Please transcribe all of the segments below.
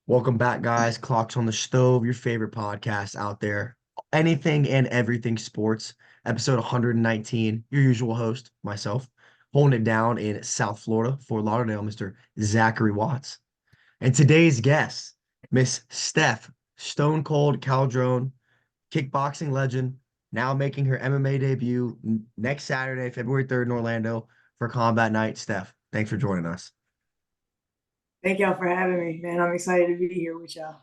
Welcome back, guys. Clocks on the Stove, your favorite podcast out there. Anything and everything sports. Episode 119. Your usual host, myself, holding it down in South Florida, Fort Lauderdale, Mr. Zachary Watts. And today's guest, Miss Steph Stone Cold Calderon, kickboxing legend, now making her MMA debut next Saturday, February 3rd in Orlando for Combat Night. Steph, thanks for joining us. Thank y'all for having me, man. I'm excited to be here with y'all.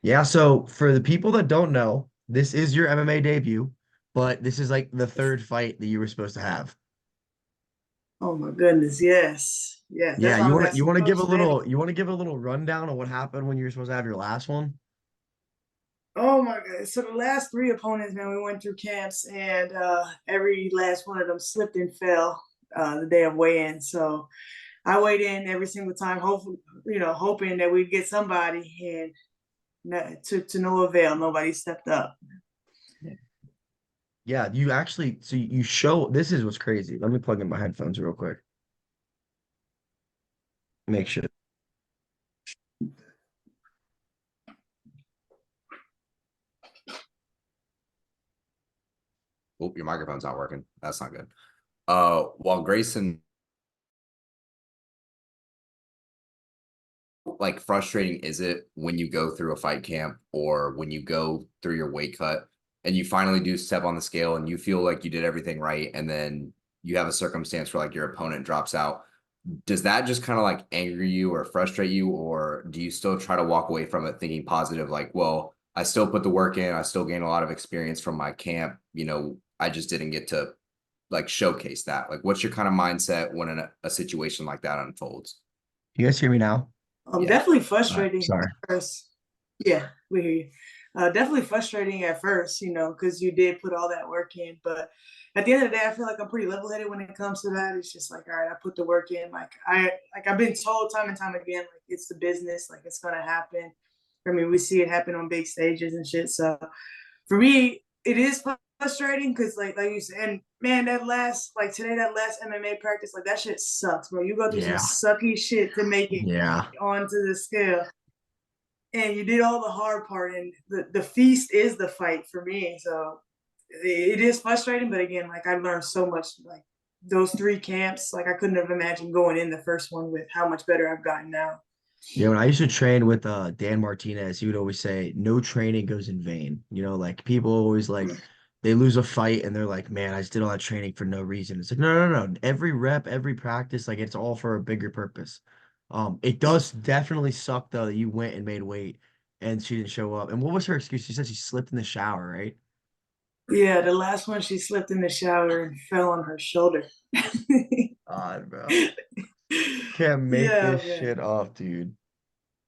Yeah, so for the people that don't know, this is your MMA debut, but this is like the third fight that you were supposed to have. Oh my goodness, yes. Yes. Yeah, That's why I you was want to you asking want to give a Coach today. little you want to give a little rundown of what happened when you were supposed to have your last one? Oh my God. So the last three opponents, man, we went through camps and every last one of them slipped and fell the day of weigh-in. So I weighed in every single time, hopefully, hoping that we'd get somebody and to no avail. Nobody stepped up. Yeah, you actually so you show this is what's crazy. Let me plug in my headphones real quick. Make sure. Oh, your microphone's not working. That's not good. While Grayson, like frustrating is it when you go through a fight camp or when you go through your weight cut and you finally do step on the scale and you feel like you did everything right and then you have a circumstance where like your opponent drops out. Does that just kind of like anger you or frustrate you, or do you still try to walk away from it thinking positive, like, well, I still put the work in, I still gain a lot of experience from my camp, I just didn't get to like showcase that. Like, what's your kind of mindset when a situation like that unfolds? You guys hear me now? Yeah. Definitely All right, frustrating sorry. at first. Yeah, we hear you. Definitely frustrating at first, because you did put all that work in. But at the end of the day, I feel like I'm pretty level-headed when it comes to that. It's just like, all right, I put the work in. I've been told time and time again, like it's the business, like it's gonna happen. I mean, we see it happen on big stages and shit. So for me, it is frustrating because like you said, and man, that last MMA practice, like that shit sucks, bro. You go through some Yeah, sucky shit to make it yeah. onto the scale. And you did all the hard part, and the feast is the fight for me. So it is frustrating, but again, like I learned so much. Like those three camps, like I couldn't have imagined going in the first one with how much better I've gotten now. Yeah, when I used to train with Dan Martinez, he would always say, "No training goes in vain." Like people always like they lose a fight and they're like, "Man, I just did all that training for no reason." It's like, no, no, no. Every rep, every practice, like it's all for a bigger purpose. It does definitely suck though that you went and made weight and she didn't show up. And what was her excuse? She said she slipped in the shower, right? Yeah, the last one she slipped in the shower and fell on her shoulder. God, bro. Can't make Yeah, this man. shit up, dude.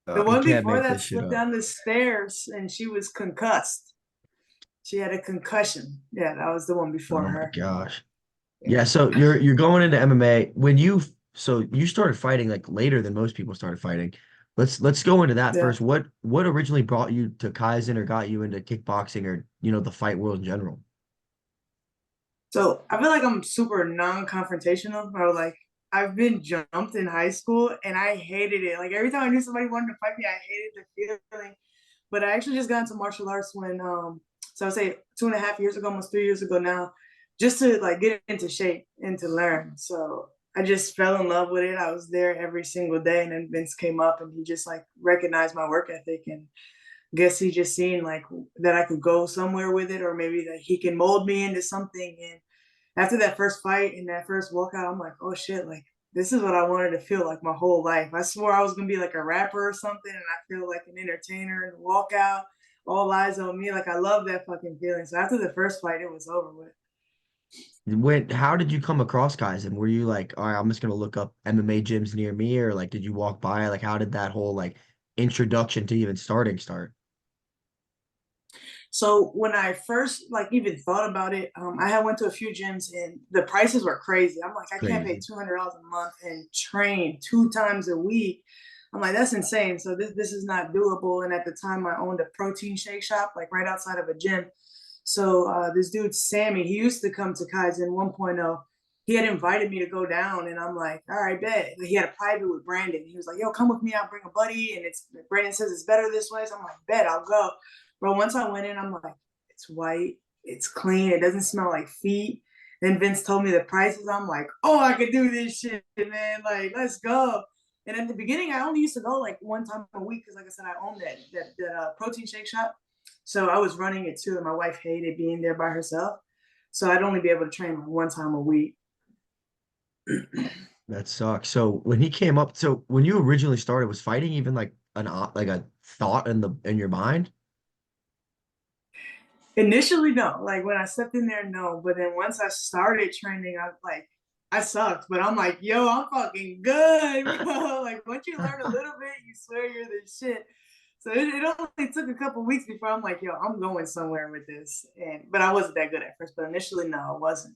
The You one can't before make that this shit slipped up. down the stairs and she was concussed. She had a concussion. Yeah, that was the one before Oh my her. gosh. Yeah. Yeah, so you're going into MMA when you started fighting like later than most people started fighting. Let's go into that Yeah. first. What originally brought you to Kaizen or got you into kickboxing or the fight world in general? So I feel like I'm super non-confrontational. I've been jumped in high school and I hated it. Like every time I knew somebody wanted to fight me, I hated the feeling. But I actually just got into martial arts when so I would say 2.5 years ago, almost 3 years ago now, just to like get into shape and to learn. So I just fell in love with it. I was there every single day, and then Vince came up and he just like recognized my work ethic, and guess he just seen like that I could go somewhere with it, or maybe that he can mold me into something. And after that first fight and that first walkout, I'm like, oh shit, like this is what I wanted to feel like my whole life. I swore I was gonna be like a rapper or something, and I feel like an entertainer and walkout, all eyes on me. Like I love that fucking feeling. So after the first fight, it was over with. How did you come across Kaizen? Were you like, all right, I'm just gonna look up MMA gyms near me, or like did you walk by? Like how did that whole like introduction to even starting start? So when I first like even thought about it, I had went to a few gyms and the prices were crazy. I'm like, I can't pay Crazy. $200 a month and train 2 times a week. I'm like, that's insane. So this is not doable. And at the time, I owned a protein shake shop like right outside of a gym. So this dude Sammy, he used to come to Kaizen 1.0. he had invited me to go down, and I'm like, all right, bet. He had a private with Brandon. He was like, yo, come with me. I'll bring a buddy. And Brandon says it's better this way. So I'm like, bet, I'll go. Bro, once I went in, I'm like, it's white, it's clean, it doesn't smell like feet. Then Vince told me the prices. I'm like, oh, I could do this shit, man. Like, let's go. And at the beginning, I only used to go like one time a week because, like I said, I owned that protein shake shop. So I was running it too, and my wife hated being there by herself. So I'd only be able to train like one time a week. That sucks. So when he came up, so when you originally started, was fighting even like like a thought in your mind? Initially, no. Like when I stepped in there, no. But then once I started training, I sucked. But I'm like, yo, I'm fucking good, bro. Like once you learn a little bit, you swear you're the shit. So it only took a couple weeks before I'm like, yo, I'm going somewhere with this. But I wasn't that good at first. But initially, no, I wasn't.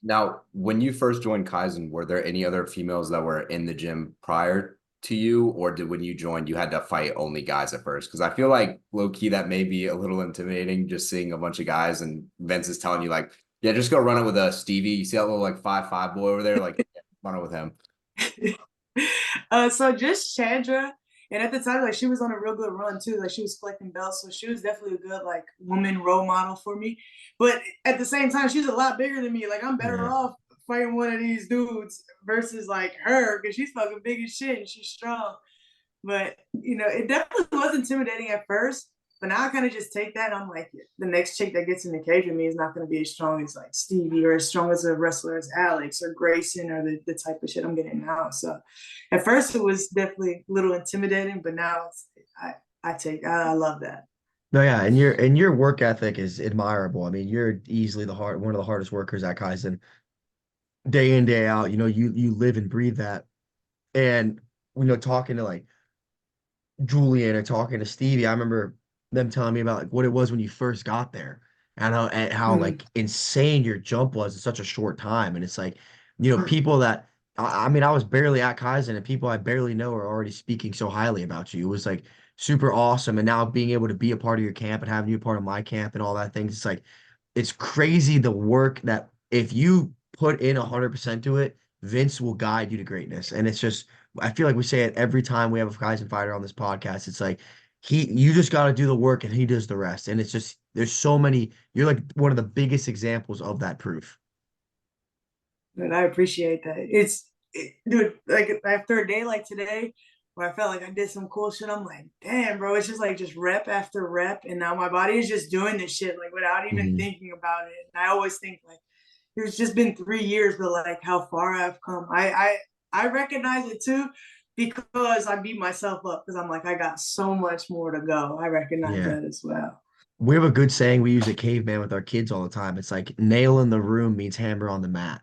Now, when you first joined Kaizen, were there any other females that were in the gym prior to you, or did when you joined, you had to fight only guys at first? Because I feel like low key that may be a little intimidating, just seeing a bunch of guys and Vince is telling you like, yeah, just go run it with Stevie. You see that little like 5'5" boy over there, like yeah, run it with him. So just Chandra, and at the time, like she was on a real good run too. Like she was collecting belts, so she was definitely a good like woman role model for me. But at the same time, she's a lot bigger than me. Like I'm better Yeah. off fighting one of these dudes versus like her because she's fucking big as shit and she's strong. But it definitely was intimidating at first. But now I kind of just take that. And I'm like, the next chick that gets in the cage with me is not going to be as strong as like Stevie or as strong as a wrestler as Alex or Grayson or the type of shit I'm getting now. So at first it was definitely a little intimidating, but now I love that. No, yeah, and your work ethic is admirable. I mean, you're easily one of the hardest workers at Kaizen, day in, day out. You live and breathe that. And talking to like Julian and talking to Stevie, I remember them telling me about like what it was when you first got there and how Mm-hmm. like insane your jump was in such a short time. And it's like, people that I mean, I was barely at Kaizen and people I barely know are already speaking so highly about you. It was like super awesome. And now being able to be a part of your camp and having you a part of my camp and all that things, it's like it's crazy the work that if you put in 100% to it, Vince will guide you to greatness. And it's just I feel like we say it every time we have a Kaizen fighter on this podcast. It's like you just got to do the work and he does the rest. And it's just there's so many. You're like one of the biggest examples of that proof. And I appreciate that. Dude, like after a day like today, where I felt like I did some cool shit, I'm like, damn, bro, it's just like just rep after rep. And now my body is just doing this shit, like without even Mhm. thinking about it. And I always think like it's just been 3 years, but like how far I've come. I recognize it too because I beat myself up because I'm like, I got so much more to go. I recognize Yeah. that as well. We have a good saying we use at Caveman with our kids all the time. It's like nail in the room means hammer on the mat.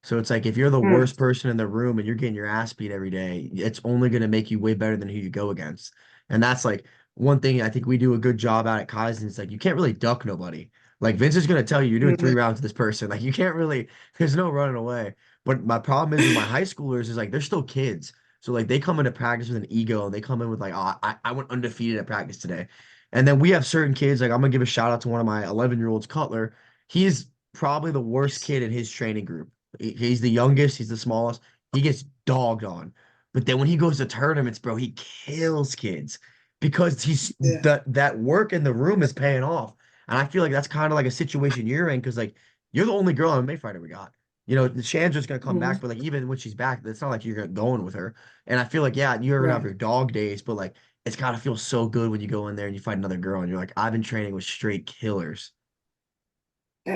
So it's like if you're the Hmm. worst person in the room and you're getting your ass beat every day, it's only going to make you way better than who you go against. And that's like one thing I think we do a good job at Kaizen. It's like you can't really duck nobody. Like Vince is going to tell you you're doing Hmm. 3 rounds with this person. Like you can't really, there's no running away. But my problem is with my high schoolers is like they're still kids. So like they come into practice with an ego and they come in with like, oh, I went undefeated at practice today. And then we have certain kids, like I'm gonna give a shout out to one of my 11-year-olds, Cutler. He's probably the worst kid in his training group. He's the youngest, he's the smallest. He gets dogged on. But then when he goes to tournaments, bro, he kills kids because Yeah. that work in the room is paying off. And I feel like that's kind of like a situation you're in because like you're the only girl MMA fighter we got. The Chandra's gonna come Hmm. back, but like even when she's back, it's not like you're going with her. And I feel like yeah, you're gonna have Right. your dog days, but like it's gotta feel so good when you go in there and you find another girl and you're like, I've been training with straight killers.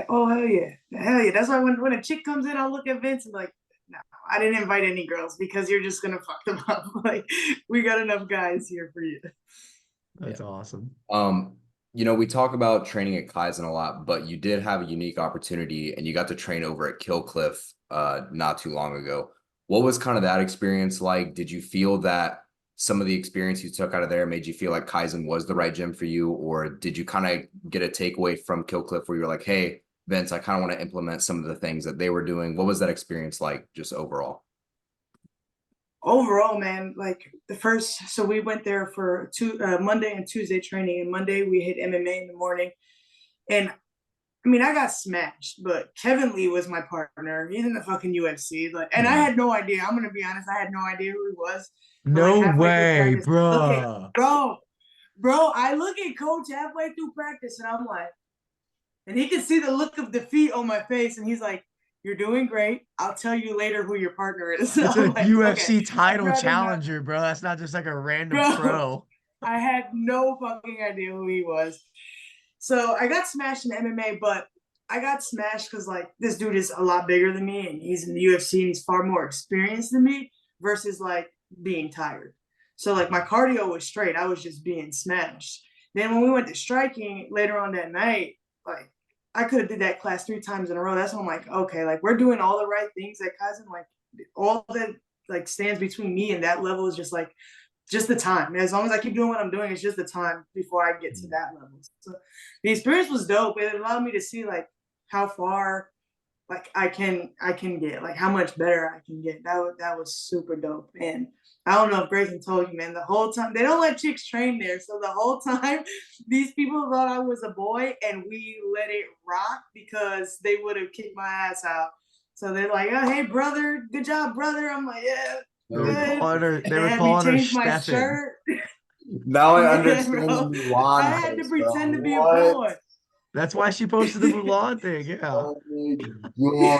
Oh hell yeah, hell yeah. That's why when a chick comes in, I'll look at Vince and be like, no, I didn't invite any girls because you're just gonna fuck them up. Like we got enough guys here for you. Yeah. That's awesome. We talk about training at Kaizen a lot, but you did have a unique opportunity and you got to train over at Killcliff not too long ago. What was kind of that experience like? Did you feel that some of the experience you took out of there made you feel like Kaizen was the right gym for you? Or did you kind of get a takeaway from Killcliff where you're like, hey, Vince, I kind of want to implement some of the things that they were doing? What was that experience like just overall? Overall, man, like so we went there for two Monday and Tuesday training, and Monday we hit MMA in the morning, and I mean, I got smashed, but Kevin Lee was my partner. He's in the fucking UFC. Like, and I Yeah. had no idea. I'm gonna be honest. I had no idea who he was. And like No halfway through way, practice, look at bruh. bro. I look at coach halfway through practice, and I'm like, and he can see the look of defeat on my face, and he's like, "You're doing great. I'll tell you later who your partner is." It's I'm a like, "Okay, UFC I'd title rather not." challenger, bro. That's not just like a random Bro, pro. I had no fucking idea who he was. So I got smashed in MMA, but I got smashed because like this dude is a lot bigger than me, and he's in the UFC, and he's far more experienced than me. Versus like being tired. So like my cardio was straight. I was just being smashed. Then when we went to striking later on that night, like I could have did that class 3 times in a row. That's when I'm like, okay, like we're doing all the right things at Kaizen. Like all that like stands between me and that level is just the time. As long as I keep doing what I'm doing, it's just the time before I get to that level. So the experience was dope. It allowed me to see like how far like I can get, like how much better I can get. That was super dope. And I don't know if Grayson told you, man, the whole time they don't let chicks train there. So the whole time these people thought I was a boy and we let it rock because they would have kicked my ass out. So they're like, oh hey brother, good job, brother. I'm like, yeah, They were good. calling her. They They were had me calling her change my Stefan. shirt. Now I Yeah, understand the bro. I Mulan had to post, bro. pretend to be a What? boy. That's why she posted the Mulan thing. Yeah, Oh my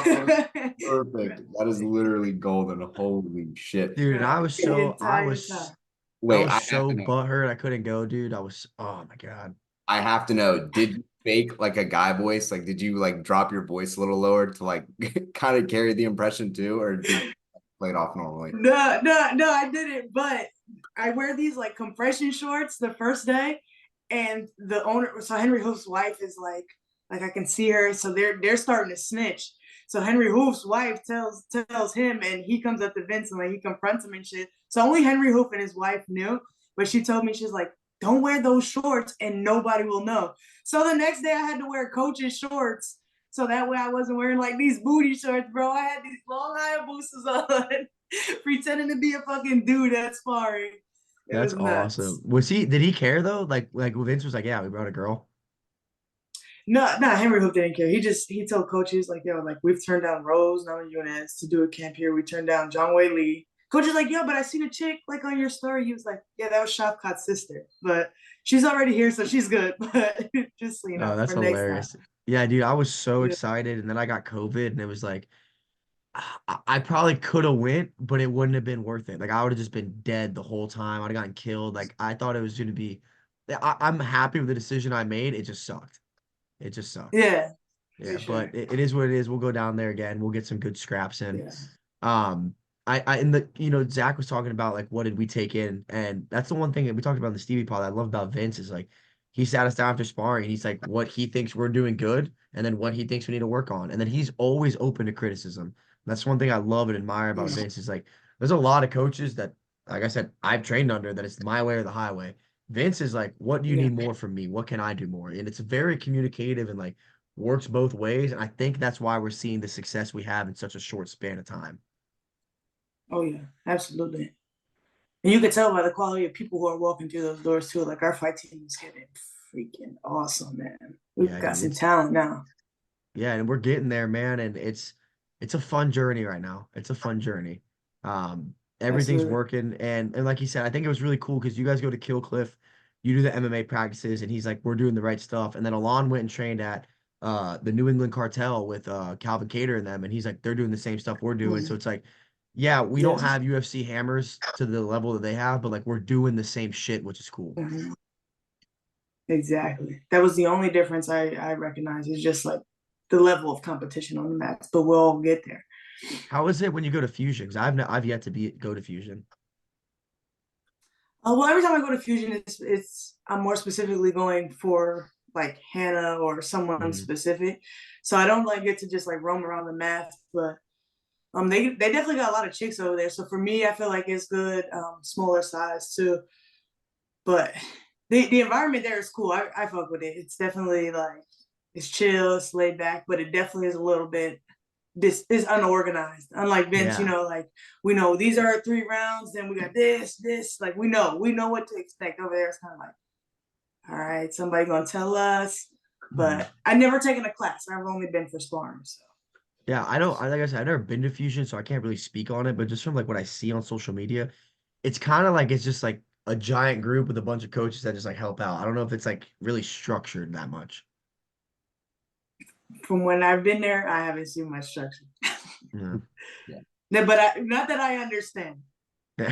God. Perfect. That is literally golden. Holy shit. dude. And The entire time. I Wait, was I have so to know. butthurt. I couldn't go, dude. Oh my god. I have to know. Did you fake like a guy voice? Like, did you like drop your voice a little lower to like kind of carry the impression too, or did you play it off normally? No, I didn't. But I wear these like compression shorts the first day, and the owner, so Henry Hoof's wife is like I can see her, so they're starting to snitch. So Henry Hoof's wife tells him, and he comes up to Vince and like he confronts him and shit. So only Henry Hoof and his wife knew, but she told me she's like, "Don't wear those shorts, and nobody will know." So the next day I had to wear coach's shorts. So that way I wasn't wearing like these booty shorts, bro. I had these long Hayabusas on, pretending to be a fucking dude at sparring. It That's was nuts. awesome. Was he? Did he care though? Like Vince was like, yeah, we brought a girl. No, Henry Hook didn't care. He told coaches like, yo, like we've turned down Rose Namajunas to do a camp here. We turned down John Wei Lee. Coach is like, yo, but I seen a chick like on your story. He was like, yeah, that was Shafkat's sister, but she's already here, so she's good. But just so you Oh, know, that's for next time. hilarious. Yeah, dude, I was so Yeah. excited, and then I got COVID, and it was like I probably could have went, but it wouldn't have been worth it. Like I would have just been dead the whole time. I'd have gotten killed. Like I thought it was going to be. I'm happy with the decision I made. It just sucked. It just sucked. Yeah, for Yeah, but sure. it is what it is. We'll go down there again. We'll get some good scraps in. Yeah. Um, in the Zach was talking about like what did we take in, and that's the one thing that we talked about in the Stevie pod I love about Vince is like he sat us down after sparring and he's like what he thinks we're doing good, and then what he thinks we need to work on, and then he's always open to criticism. That's one thing I love and admire about Yeah. Vince is like there's a lot of coaches that, like I said, I've trained under that it's my way or the highway. Vince is like, what do you Yeah. need more from me? What can I do more? And it's very communicative and like works both ways. And I think that's why we're seeing the success we have in such a short span of time. Oh yeah, absolutely. And you can tell by the quality of people who are walking through those doors too. Like our fight team is getting freaking awesome, man. We've Yeah, got dude, some talent now. yeah, and we're getting there, man. And it's a fun journey right now. It's a fun journey. Everything's Absolutely. working, and like you said, I think it was really cool because you guys go to Kill Cliff, you do the MMA practices, and he's like, we're doing the right stuff. And then Alon went and trained at the New England Cartel with Calvin Cater and them, and he's like, they're doing the same stuff we're doing. So Mhm. it's like, yeah, we don't Yeah. have UFC hammers to the level that they have, but like we're doing the same shit, which is cool. Mhm. Exactly. That was the only difference I recognize is just like the level of competition on the mats, but we'll all get there. How is it when you go to Fusion? 'Cause I've yet to go to Fusion. Well, every time I go to Fusion, it's I'm more specifically going for like Hannah or someone Mhm. specific, so I don't like get to just like roam around the mat. But they definitely got a lot of chicks over there. So for me, I feel like it's good, smaller size too. But the environment there is cool. I fuck with it. It's definitely like it's chill, it's laid back, but it definitely is a little bit this is unorganized. Unlike Vince, Yeah. like we know these are 3 rounds, then we got this. Like we know what to expect over there. It's kind of like, all right, somebody gonna tell us but I've never taken a class. I've only been for sparring. So. Yeah, I don't. Like I said, I've never been to Fusion, so I can't really speak on it. But just from like what I see on social media, it's kind of like it's just like a giant group with a bunch of coaches that just like help out. I don't know if it's like really structured that much. From when I've been there, I haven't seen much structure. Yeah. No, but not that I understand. You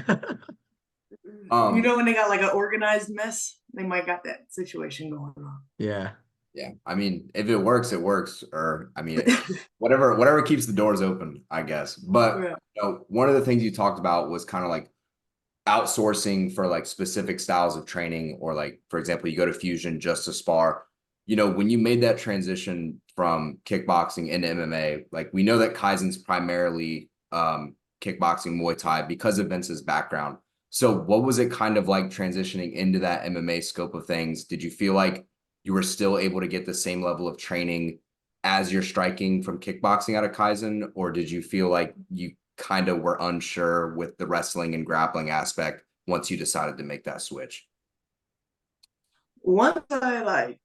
know, when they got like an organized mess, they might got that situation going on. Yeah. Yeah, I mean, if it works, it works. Or I mean, whatever keeps the doors open, I guess. But Yeah. you know, one of the things you talked about was kind of like outsourcing for like specific styles of training, or like, for example, you go to Fusion just to spar. You know, when you made that transition from kickboxing into MMA, like we know that Kaizen's primarily kickboxing, Muay Thai because of Vince's background. So what was it kind of like transitioning into that MMA scope of things? Did you feel like you were still able to get the same level of training as you're striking from kickboxing out of Kaizen? Or did you feel like you kind of were unsure with the wrestling and grappling aspect once you decided to make that switch? Once I like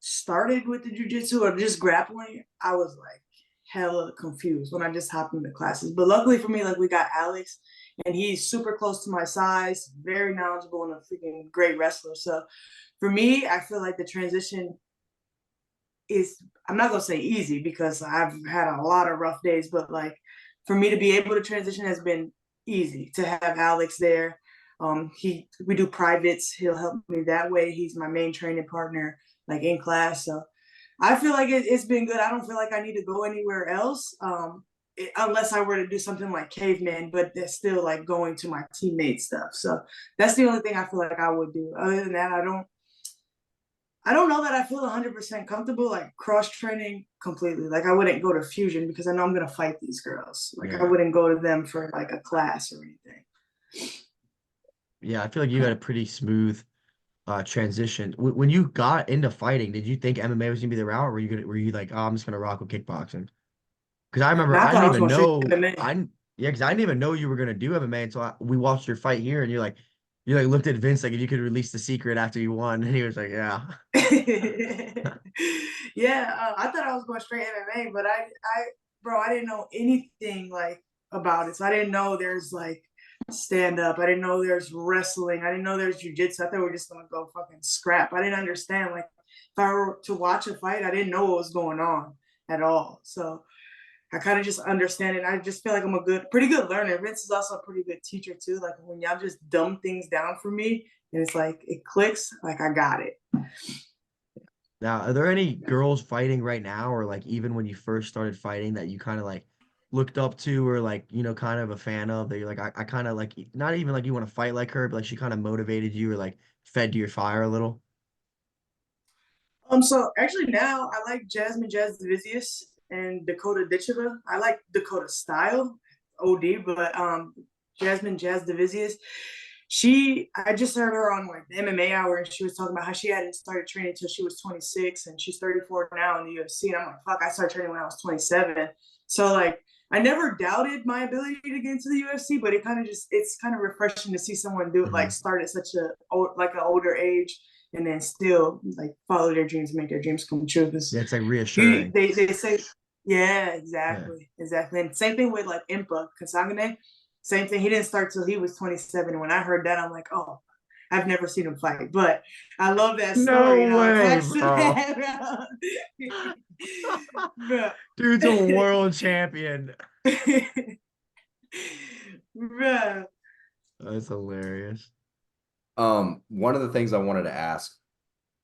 started with the jujitsu or just grappling, I was like hella confused when I just hopped into classes. But luckily for me, like we got Alex, and he's super close to my size, very knowledgeable, and a freaking great wrestler. So for me, I feel like the transition is, I'm not gonna say easy because I've had a lot of rough days, but like for me to be able to transition has been easy to have Alex there. We do privates. He'll help me that way. He's my main training partner, like in class. So I feel like it's been good. I don't feel like I need to go anywhere else, unless I were to do something like caveman, but that's still like going to my teammate stuff. So that's the only thing I feel like I would do. Other than that, I don't know that I feel 100% comfortable like cross training completely. Like I wouldn't go to Fusion because I know I'm gonna fight these girls. Like I wouldn't go to them for like a class or anything. Yeah, I feel like you had a pretty smooth transition. When you got into fighting, did you think MMA was gonna be the route, or were you like, oh, I'm just gonna rock with kickboxing? Because I remember Now I I thought didn't I was even going straight know to MMA. yeah, because I didn't even know you were gonna do MMA until we watched your fight here, and you like looked at Vince like if you could release the secret after you won, and he was like, yeah. Yeah, I thought I was going straight MMA, but bro, I didn't know anything like about it. So I didn't know there's like stand up. I didn't know there's wrestling. I didn't know there's jujitsu. I thought we were just gonna go fucking scrap. I didn't understand. Like if I were to watch a fight, I didn't know what was going on at all. So I kind of just understand it. I just feel like I'm pretty good learner. Vince is also a pretty good teacher too. Like when y'all just dumb things down for me and it's like it clicks, like I got it. Now, are there any girls fighting right now, or like even when you first started fighting that you kind of like looked up to, or like kind of a fan of that you're like, I kind of like not even like you want to fight like her, but like she kind of motivated you or like fed to your fire a little? So actually now I like Jasmine Jazz Divisius and Dakota Ditcheva. I like Dakota style, OD, but Jasmine Jazz Divisius. I just heard her on like the MMA Hour, and she was talking about how she hadn't started training until she was 26, and she's 34 now in the UFC. And I'm like, fuck, I started training when I was 27. So like, I never doubted my ability to get into the UFC, but it's kind of refreshing to see someone do it, like start at such an older age and then still like follow their dreams and make their dreams come true. Because Yeah, it's like reassuring. they say, yeah, Yeah. exactly. And same thing with like Impa Kasangane. Same thing. He didn't start till he was 27. And when I heard that, I'm like, oh, I've never seen him fight, but I love that story. No And I'll way, attach to bro. that. Bro. Dude's a world champion. Bro. That's hilarious. One of the things I wanted to ask,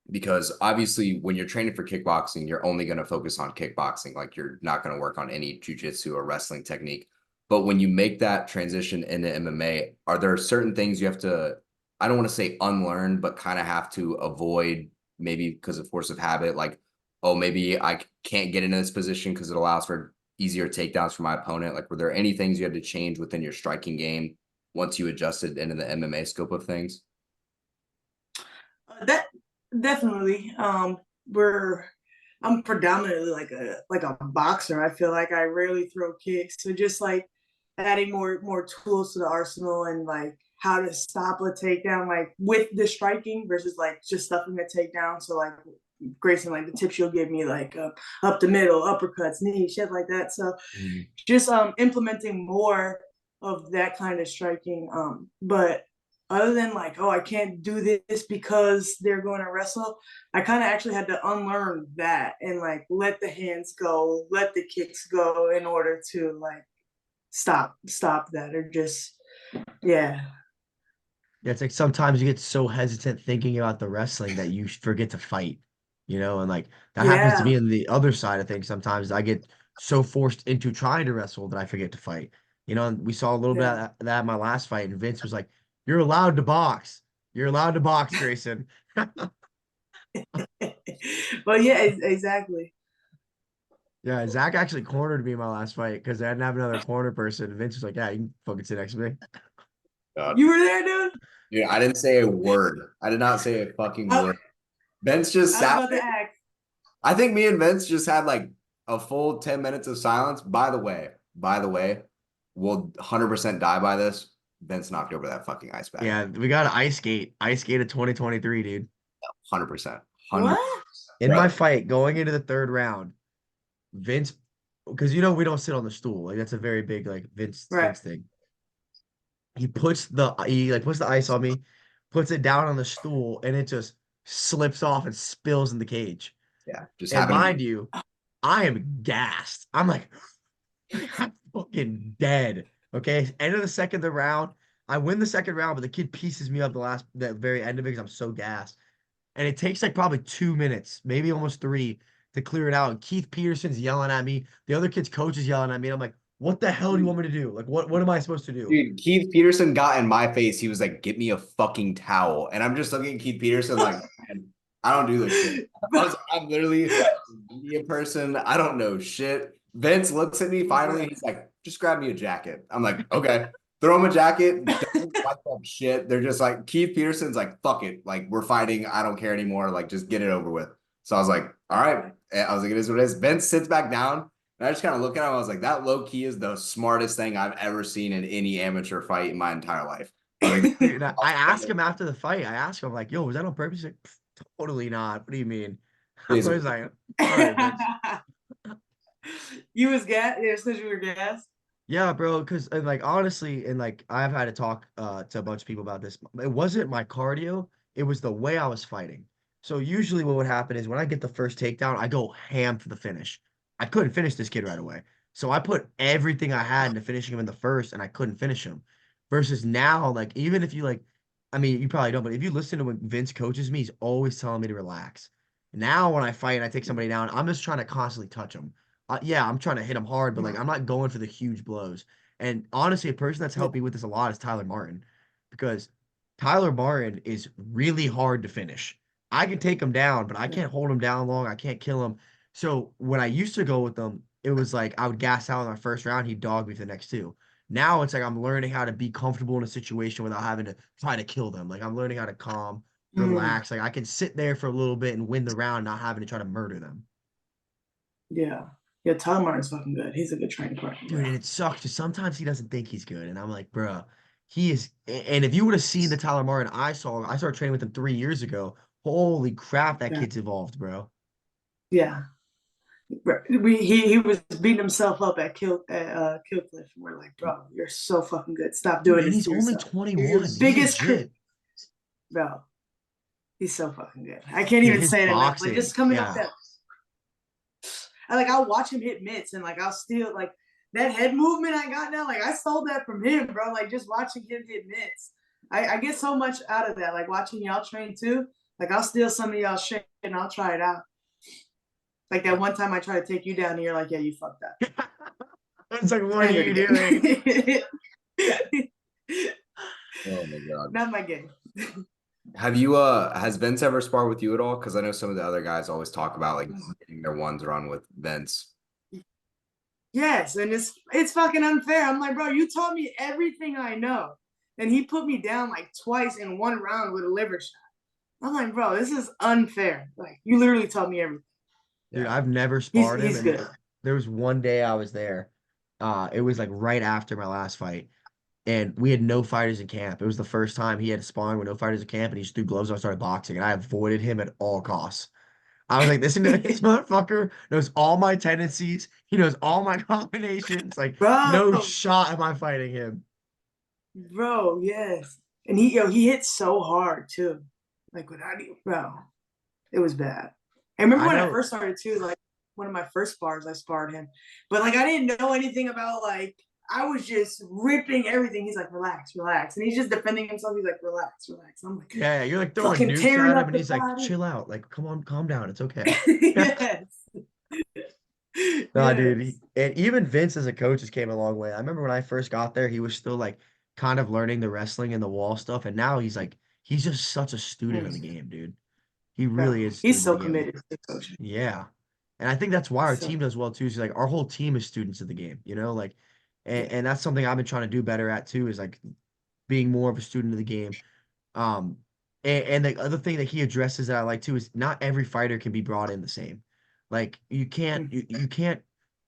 because obviously when you're training for kickboxing, you're only going to focus on kickboxing. Like you're not going to work on any jujitsu or wrestling technique. But when you make that transition into MMA, are there certain things you have to, I don't want to say unlearn, but kind of have to avoid, maybe because of force of habit, like, oh, maybe I can't get into this position because it allows for easier takedowns for my opponent. Like, were there any things you had to change within your striking game once you adjusted into the MMA scope of things? That definitely. We're I'm predominantly like a boxer. I feel like I rarely throw kicks. So just like adding more tools to the arsenal and like how to stop a takedown, like with the striking versus like just stuffing a takedown. So like Grayson, like the tips she'll give me, like up the middle, uppercuts, knees, shit like that. So just implementing more of that kind of striking. But other than like, oh, I can't do this because they're going to wrestle, I kind of actually had to unlearn that and like let the hands go, let the kicks go in order to like stop that, or just yeah. Yeah, it's like sometimes you get so hesitant thinking about the wrestling that you forget to fight, and like that happens to me Yeah. on the other side of things. Sometimes I get so forced into trying to wrestle that I forget to fight. And we saw a little bit Yeah. of that in my last fight, and Vince was like, "You're allowed to box. You're allowed to box, Grayson." But yeah, exactly. Yeah, Zach actually cornered me in my last fight because I didn't have another corner person. Vince was like, "Yeah, you can fucking sit next to me." You were there, dude? Dude, I didn't say a word. I did not say a fucking I, word. Vince just I was sat about there. to ask. I think me and Vince just had like a full 10 minutes of silence. By the way, we'll 100% die by this. Vince knocked over that fucking ice bag. Yeah, we got ice skate of 2023, dude. 100%. 100%. What? In my fight going into the third round, Vince, because we don't sit on the stool. Like that's a very big like Right. Vince thing. He puts the ice on me, puts it down on the stool, and it just slips off and spills in the cage. Yeah, just And happened to mind you, I am gassed. I'm like, I'm fucking dead. Okay. End of the round. I win the second round, but the kid pieces me up the very end of it because I'm so gassed. And it takes like probably 2 minutes, maybe almost three, to clear it out. And Keith Peterson's yelling at me. The other kid's coach is yelling at me. And I'm like, what the hell do you want me to do? Like, what am I supposed to do? Dude, Keith Peterson got in my face. He was like, "Get me a fucking towel." And I'm just looking at Keith Peterson like, "Man, I don't do this shit." I'm literally a media person. I don't know shit. Vince looks at me finally. He's like, "Just grab me a jacket." I'm like, "Okay." Throw him a jacket. Don't wipe up shit. They're just like, Keith Peterson's like, "Fuck it. Like, we're fighting. I don't care anymore. Like, just get it over with." So I was like, "All right." And I was like, "It is what it is." Vince sits back down. And I just kind of look at him. I was like, that low key is the smartest thing I've ever seen in any amateur fight in my entire life. I was like, Dude, I asked him after the fight. I asked him, I'm like, yo, was that on purpose? He's like, totally not. What do you mean? I was like, all right, Vince. You was gas? Yeah, because you were gas? Yeah, bro. Because like honestly, and like I've had to talk to a bunch of people about this. It wasn't my cardio. It was the way I was fighting. So usually what would happen is when I get the first takedown, I go ham for the finish. I couldn't finish this kid right away. So I put everything I had into finishing him in the first, and I couldn't finish him. Versus now, like even if you like, I mean, you probably don't, but if you listen to when Vince coaches me, he's always telling me to relax. Now when I fight and I take somebody down, I'm just trying to constantly touch them. Yeah, I'm trying to hit him hard, but like I'm not going for the huge blows. And honestly, a person that's helped me with this a lot is Tyler Martin, because Tyler Martin is really hard to finish. I can take him down, but I can't hold him down long. I can't kill him. So when I used to go with them, it was like I would gas out in our first round, he'd dog me for the next two. Now it's like I'm learning how to be comfortable in a situation without having to try to kill them. Like I'm learning how to calm, relax. Like I can sit there for a little bit and win the round, not having to try to murder them. Yeah. Yeah, Tyler Martin's fucking good. He's a good training partner, Dude, bro. and it sucks because sometimes he doesn't think he's good. And I'm like, bro, he is. And if you would have seen the Tyler Martin I started training with him 3 years ago. Holy crap, that Yeah. kid's evolved, bro. Yeah. He was beating himself up at Kill Cliff, and we're like, bro, you're so fucking good. Stop Dude, doing and this he's to only yourself. You're your 21. He's biggest legit. bro. He's so fucking good. I can't Dude, even his say it enough. Like boxing, just coming up yeah. that, I'll watch him hit mitts, and like I'll steal like that head movement I got now. Like I stole that from him, bro. Like just watching him hit mitts, I get so much out of that. Like watching y'all train too. Like I'll steal some of y'all shit and I'll try it out. Like that one time I tried to take you down, and you're like, yeah, you fucked up. It's like, what Try are to you do it doing? again. oh my God. Not my game. Have you has Vince ever sparred with you at all? Because I know some of the other guys always talk about like getting their ones run with Vince. Yes, and it's fucking unfair. I'm like, bro, you taught me everything I know, and he put me down like twice in one round with a liver shot. I'm like, bro, this is unfair. Like, you literally taught me everything. Dude, Yeah. I've never sparred him. He's And good. there was one day I was there. It was like right after my last fight. And we had no fighters in camp. It was the first time he had a sparring with no fighters in camp, and he just threw gloves on and started boxing. And I avoided him at all costs. I was like, this motherfucker knows all my tendencies. He knows all my combinations. Like, no Bro, shot am I fighting him. bro, yes. And he hit so hard too. Like without you, bro, it was bad. I remember I when I know. first started too, like one of my first spars, I sparred him. But like I didn't know anything about like I was just ripping everything. He's like, relax, relax. And he's just defending himself. He's like, relax, relax. I'm like Yeah, you're like throwing fucking nukes tearing at him, up and the he's like, body. chill out. Like, come on, calm down. It's okay. Yes. Nah, dude. Yes. And even Vince as a coach has came a long way. I remember when I first got there, he was still like kind of learning the wrestling and the wall stuff. And now he's like, he's just such a student of the Mm, game, dude. He bro, really is a he's student of so the game. committed to coaching. Yeah. And I think that's why our So team does well too. Is like our whole team is students of the game, like, yeah. and that's something I've been trying to do better at too, is like being more of a student of the game. Um, and the other thing that he addresses that I like too is not every fighter can be brought in the same. Like Mm, you can't,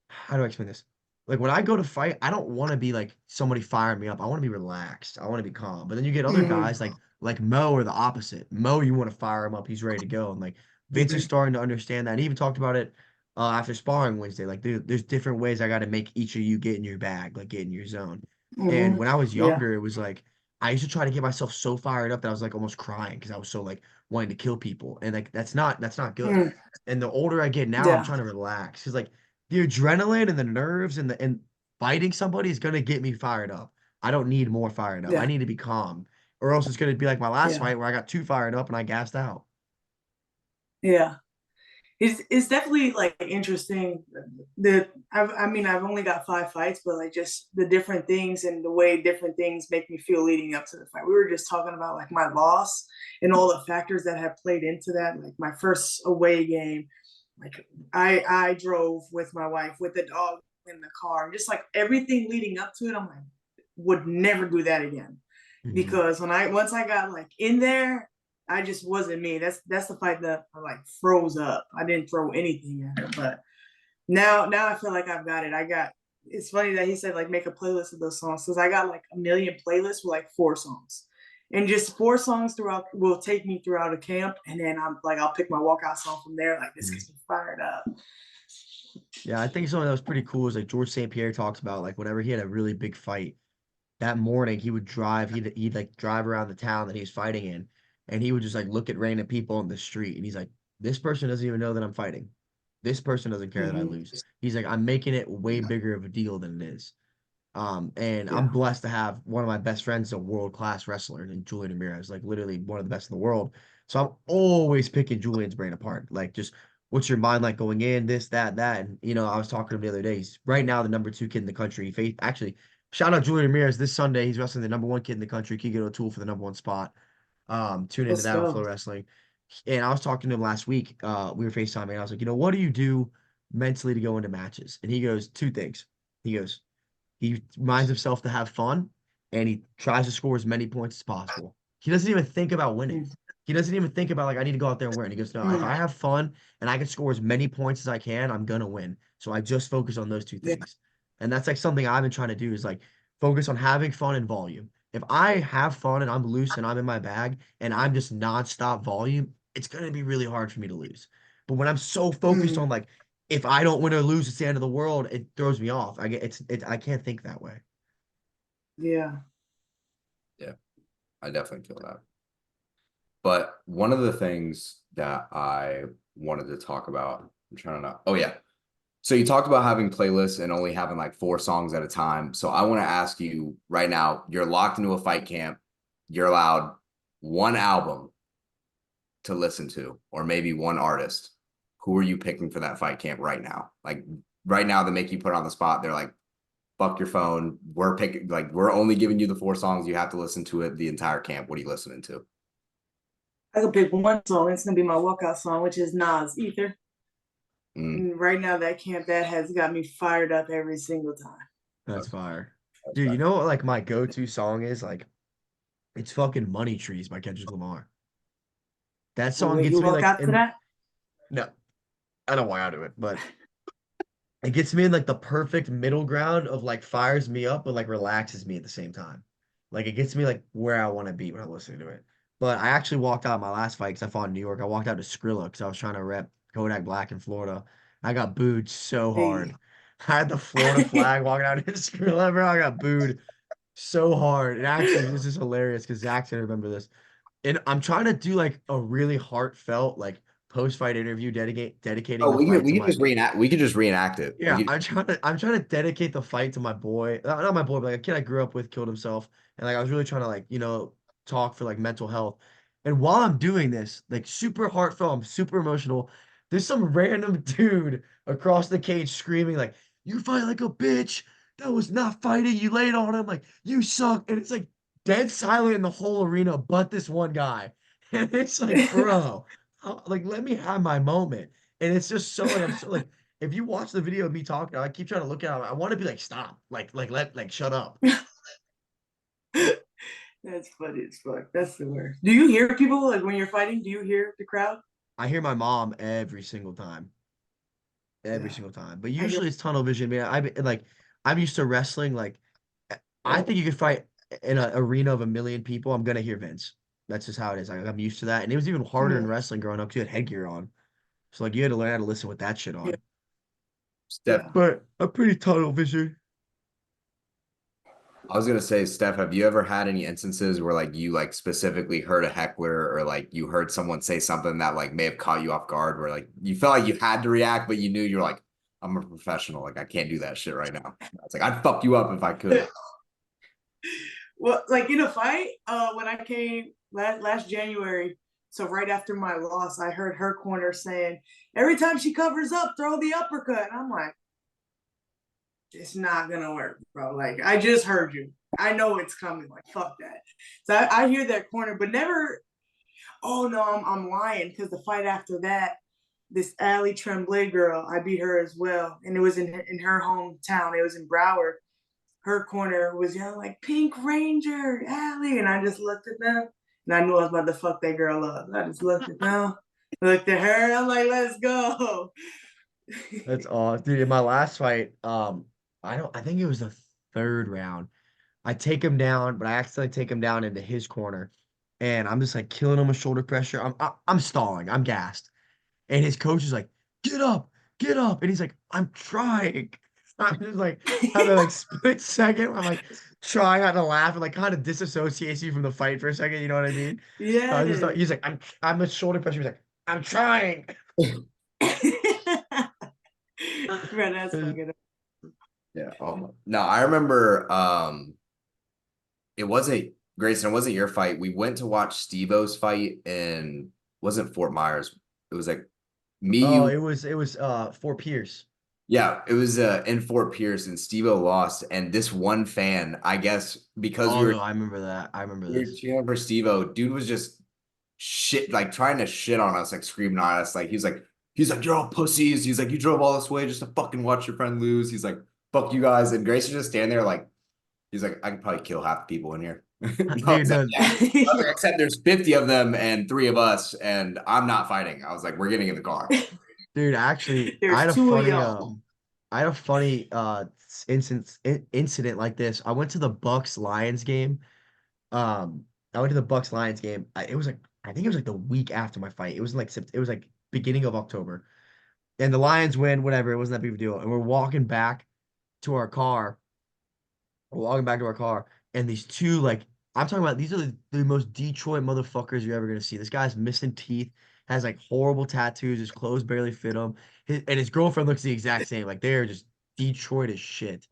how do I explain this? Like when I go to fight, I don't want to be like somebody firing me up. I want to be relaxed. I want to be calm. But then you get other mhm, guys like Mo or the opposite. Mo, you want to fire him up. He's ready to go. And like Vince is mhm, starting to understand that. And he even talked about it after sparring Wednesday. Like there's different ways I got to make each of you get in your bag, like get in your zone. And mhm. when I was Yeah. younger, it was like I used to try to get myself so fired up that I was like almost crying because I was so like wanting to kill people. And like that's not good. Mm, And the older I get now, I'm yeah. trying to relax. Because like the adrenaline and the nerves and fighting somebody is gonna get me fired up. I don't need more fired up. I Yeah. need to be calm. Or else it's gonna be like my last Yeah. fight where I got too fired up and I gassed out. Yeah. It's definitely like interesting. I mean I've only got 5 fights, but like just the different things and the way different things make me feel leading up to the fight. We were just talking about like my loss and all the factors that have played into that. Like my first away game, like I drove with my wife with the dog in the car, and just like everything leading up to it, I'm like would never do that again Hmm. because once I got like in there, I just wasn't me. That's the fight that I like froze up. I didn't throw anything at her, but now I feel like I've got it. I got. It's funny that he said like make a playlist of those songs because I got like a million playlists with like 4 songs, and just 4 songs throughout will take me throughout a camp, and then I'm like I'll pick my walkout song from there. Like this gets me fired up. Yeah, I think something that was pretty cool is like George St. Pierre talks about like whenever he had a really big fight that morning, he would drive, he'd like drive around the town that he was fighting in, and he would just like look at random people on the street, and he's like, this person doesn't even know that I'm fighting. This person doesn't care that I Mm-hmm. lose. He's like, I'm making it way bigger of a deal than it is. And I'm Yeah. blessed to have one of my best friends, a world-class wrestler, and Julian Ramirez, like literally one of the best in the world. So I'm always picking Julian's brain apart. Like, just what's your mind like going in, this, that, that. And I was talking to him the other day. He's right now the number 2 kid in the country. Actually, shout out Julian Ramirez this Sunday. He's wrestling the number 1 kid in the country, Keegan O'Toole for the number 1 spot. Tune into Let's that on go. Flow Wrestling. And I was talking to him last week. We were FaceTiming, and I was like, what do you do mentally to go into matches? And he goes, 2 things. He goes, he reminds himself to have fun and he tries to score as many points as possible. He doesn't even think about winning. He doesn't even think about like I need to go out there and win. He goes, no, if Mm-hmm. I have fun and I can score as many points as I can, I'm gonna win. So I just focus on those 2 Yeah. things. And that's like something I've been trying to do is like focus on having fun and volume. If I have fun and I'm loose and I'm in my bag and I'm just nonstop volume, it's gonna be really hard for me to lose. But when I'm so focused Mm-hmm. on like if I don't win or lose, it's the end of the world. It throws me off. I can't think that way. Yeah. Yeah, I definitely feel that. But one of the things that I wanted to talk about, I'm trying to know. Oh yeah. So you talked about having playlists and only having like 4 songs at a time. So I want to ask you right now, you're locked into a fight camp. You're allowed one album to listen to, or maybe one artist. Who are you picking for that fight camp right now? Like right now, they make you put on the spot. They're like, fuck your phone. We're picking, like, we're only giving you the 4 songs. You have to listen to it the entire camp. What are you listening to? I could pick one song. It's gonna be my walkout song, which is Nas Ether. Mm, And right now, that camp that has got me fired up every single time. That's that's, fire. that's Dude, you better. know what like my go-to song is? Like it's fucking Money Trees by Kendrick Lamar. That song Wait, you gets me walk like out to in that? no, I don't know why I do it, but it gets me in like the perfect middle ground of like fires me up but like relaxes me at the same time. Like it gets me like where I want to be when I'm listening to it. But I actually walked out my last fight because I fought in New York. I walked out to Skrilla because I was trying to rep Kodak Black in Florida. I got booed so Hey. hard. I had the Florida flag walking out in school ever. I got booed so hard. And actually, this is hilarious because Zach's gonna remember this. And I'm trying to do like a really heartfelt, like post-fight interview dedicating Oh, the fight to we could my just reenact. We could just reenact it. We yeah, could. I'm trying to dedicate the fight to my boy. Not my boy, but like a kid I grew up with killed himself. And like I was really trying to like, talk for like mental health. And while I'm doing this, like super heartfelt, I'm super emotional. There's some random dude across the cage screaming like, "You fight like a bitch. That was not fighting. You laid on him like you suck." And it's like dead silent in the whole arena, but this one guy. And it's like, bro, like let me have my moment. And it's just so like I'm so like if you watch the video of me talking, I keep trying to look at him. I want to be like, stop, shut up. That's funny as fuck. That's the worst. Do you hear people like when you're fighting? Do you hear the crowd? I hear my mom every Yeah, single time. But I hear. usually it's tunnel vision, man. I'm used to wrestling. Like, I think you could fight in an arena of a million people. I'm gonna hear Vince. That's just how it is. Like, I'm used to that, and it was even harder in Mm, wrestling growing up because you had headgear on. So like, you had to learn how to listen with that shit yeah, on. Steph, yeah. But I'm pretty tunnel vision. I was gonna say, Steph, have you ever had any instances where like you like specifically heard a heckler or like you heard someone say something that like may have caught you off guard, where like you felt like you had to react, but you knew you're like, I'm a professional, like I can't do that shit right now. It's like I'd fuck you up if I could. Well, like in a fight, when I came last January, so right after my loss, I heard her corner saying, "Every time she covers up, throw the uppercut." And I'm like, it's not gonna work, bro. Like I just heard you. I know it's coming. Like fuck that. So I hear that corner, but never. Oh no, I'm lying because the fight after that, this Ali Tremblay girl, I beat her as well, and it was in her hometown. It was in Broward. Her corner was yelling like "Pink Ranger, Ali," and I just looked at them, and I knew I was about to fuck that girl up. I just looked at them, looked at her, I'm like, "Let's go." That's all, dude. In my last fight, I think it was the third round. I take him down, but I accidentally take him down into his corner, and I'm just like killing him with shoulder pressure. I'm stalling. I'm gassed, and his coach is like, get up," and he's like, "I'm trying." I'm just like have a like split second. I'm like trying not to laugh and like kind of disassociates you from the fight for a second. You know what I mean? So I just thought Yeah. he's like, I'm a shoulder pressure. He's like, "I'm trying." Bro, that's fucking. Yeah. Oh my. No, I remember it wasn't Grayson, it wasn't your fight. We went to watch Steve-O's fight in wasn't Fort Myers. It was like me, Oh, you, it was Fort Pierce. yeah, it was in Fort Pierce and Steve-O lost. And this one fan, I guess because Oh no, I remember that. I remember we were this. cheering for Steve-O, dude was just shit, like trying to shit on us, like screaming at us. Like he's like, you're all pussies. He's like, you drove all this way just to fucking watch your friend lose. He's like, fuck you guys. And Grace was just standing there like, he's like, I could probably kill half the people in here. I Dude, was like, no, yeah. I was like, except there's 50 of them and 3 of us, and I'm not fighting. I was like, we're getting in the car. dude, actually, There's two of y'all. I had a funny incident like this. I went to the Bucks Lions game. Um, I went to the Bucks Lions game. It was like I think it was like the week after my fight. It was like it was like beginning of October. And the Lions win, whatever. It wasn't that big of a deal. And we're walking back to our car. We're walking back to our car, and these two like I'm talking about these are the most Detroit motherfuckers you're ever gonna see. This guy's missing teeth, has like horrible tattoos, his clothes barely fit him. And his girlfriend looks the exact same. Like they're just Detroit as shit.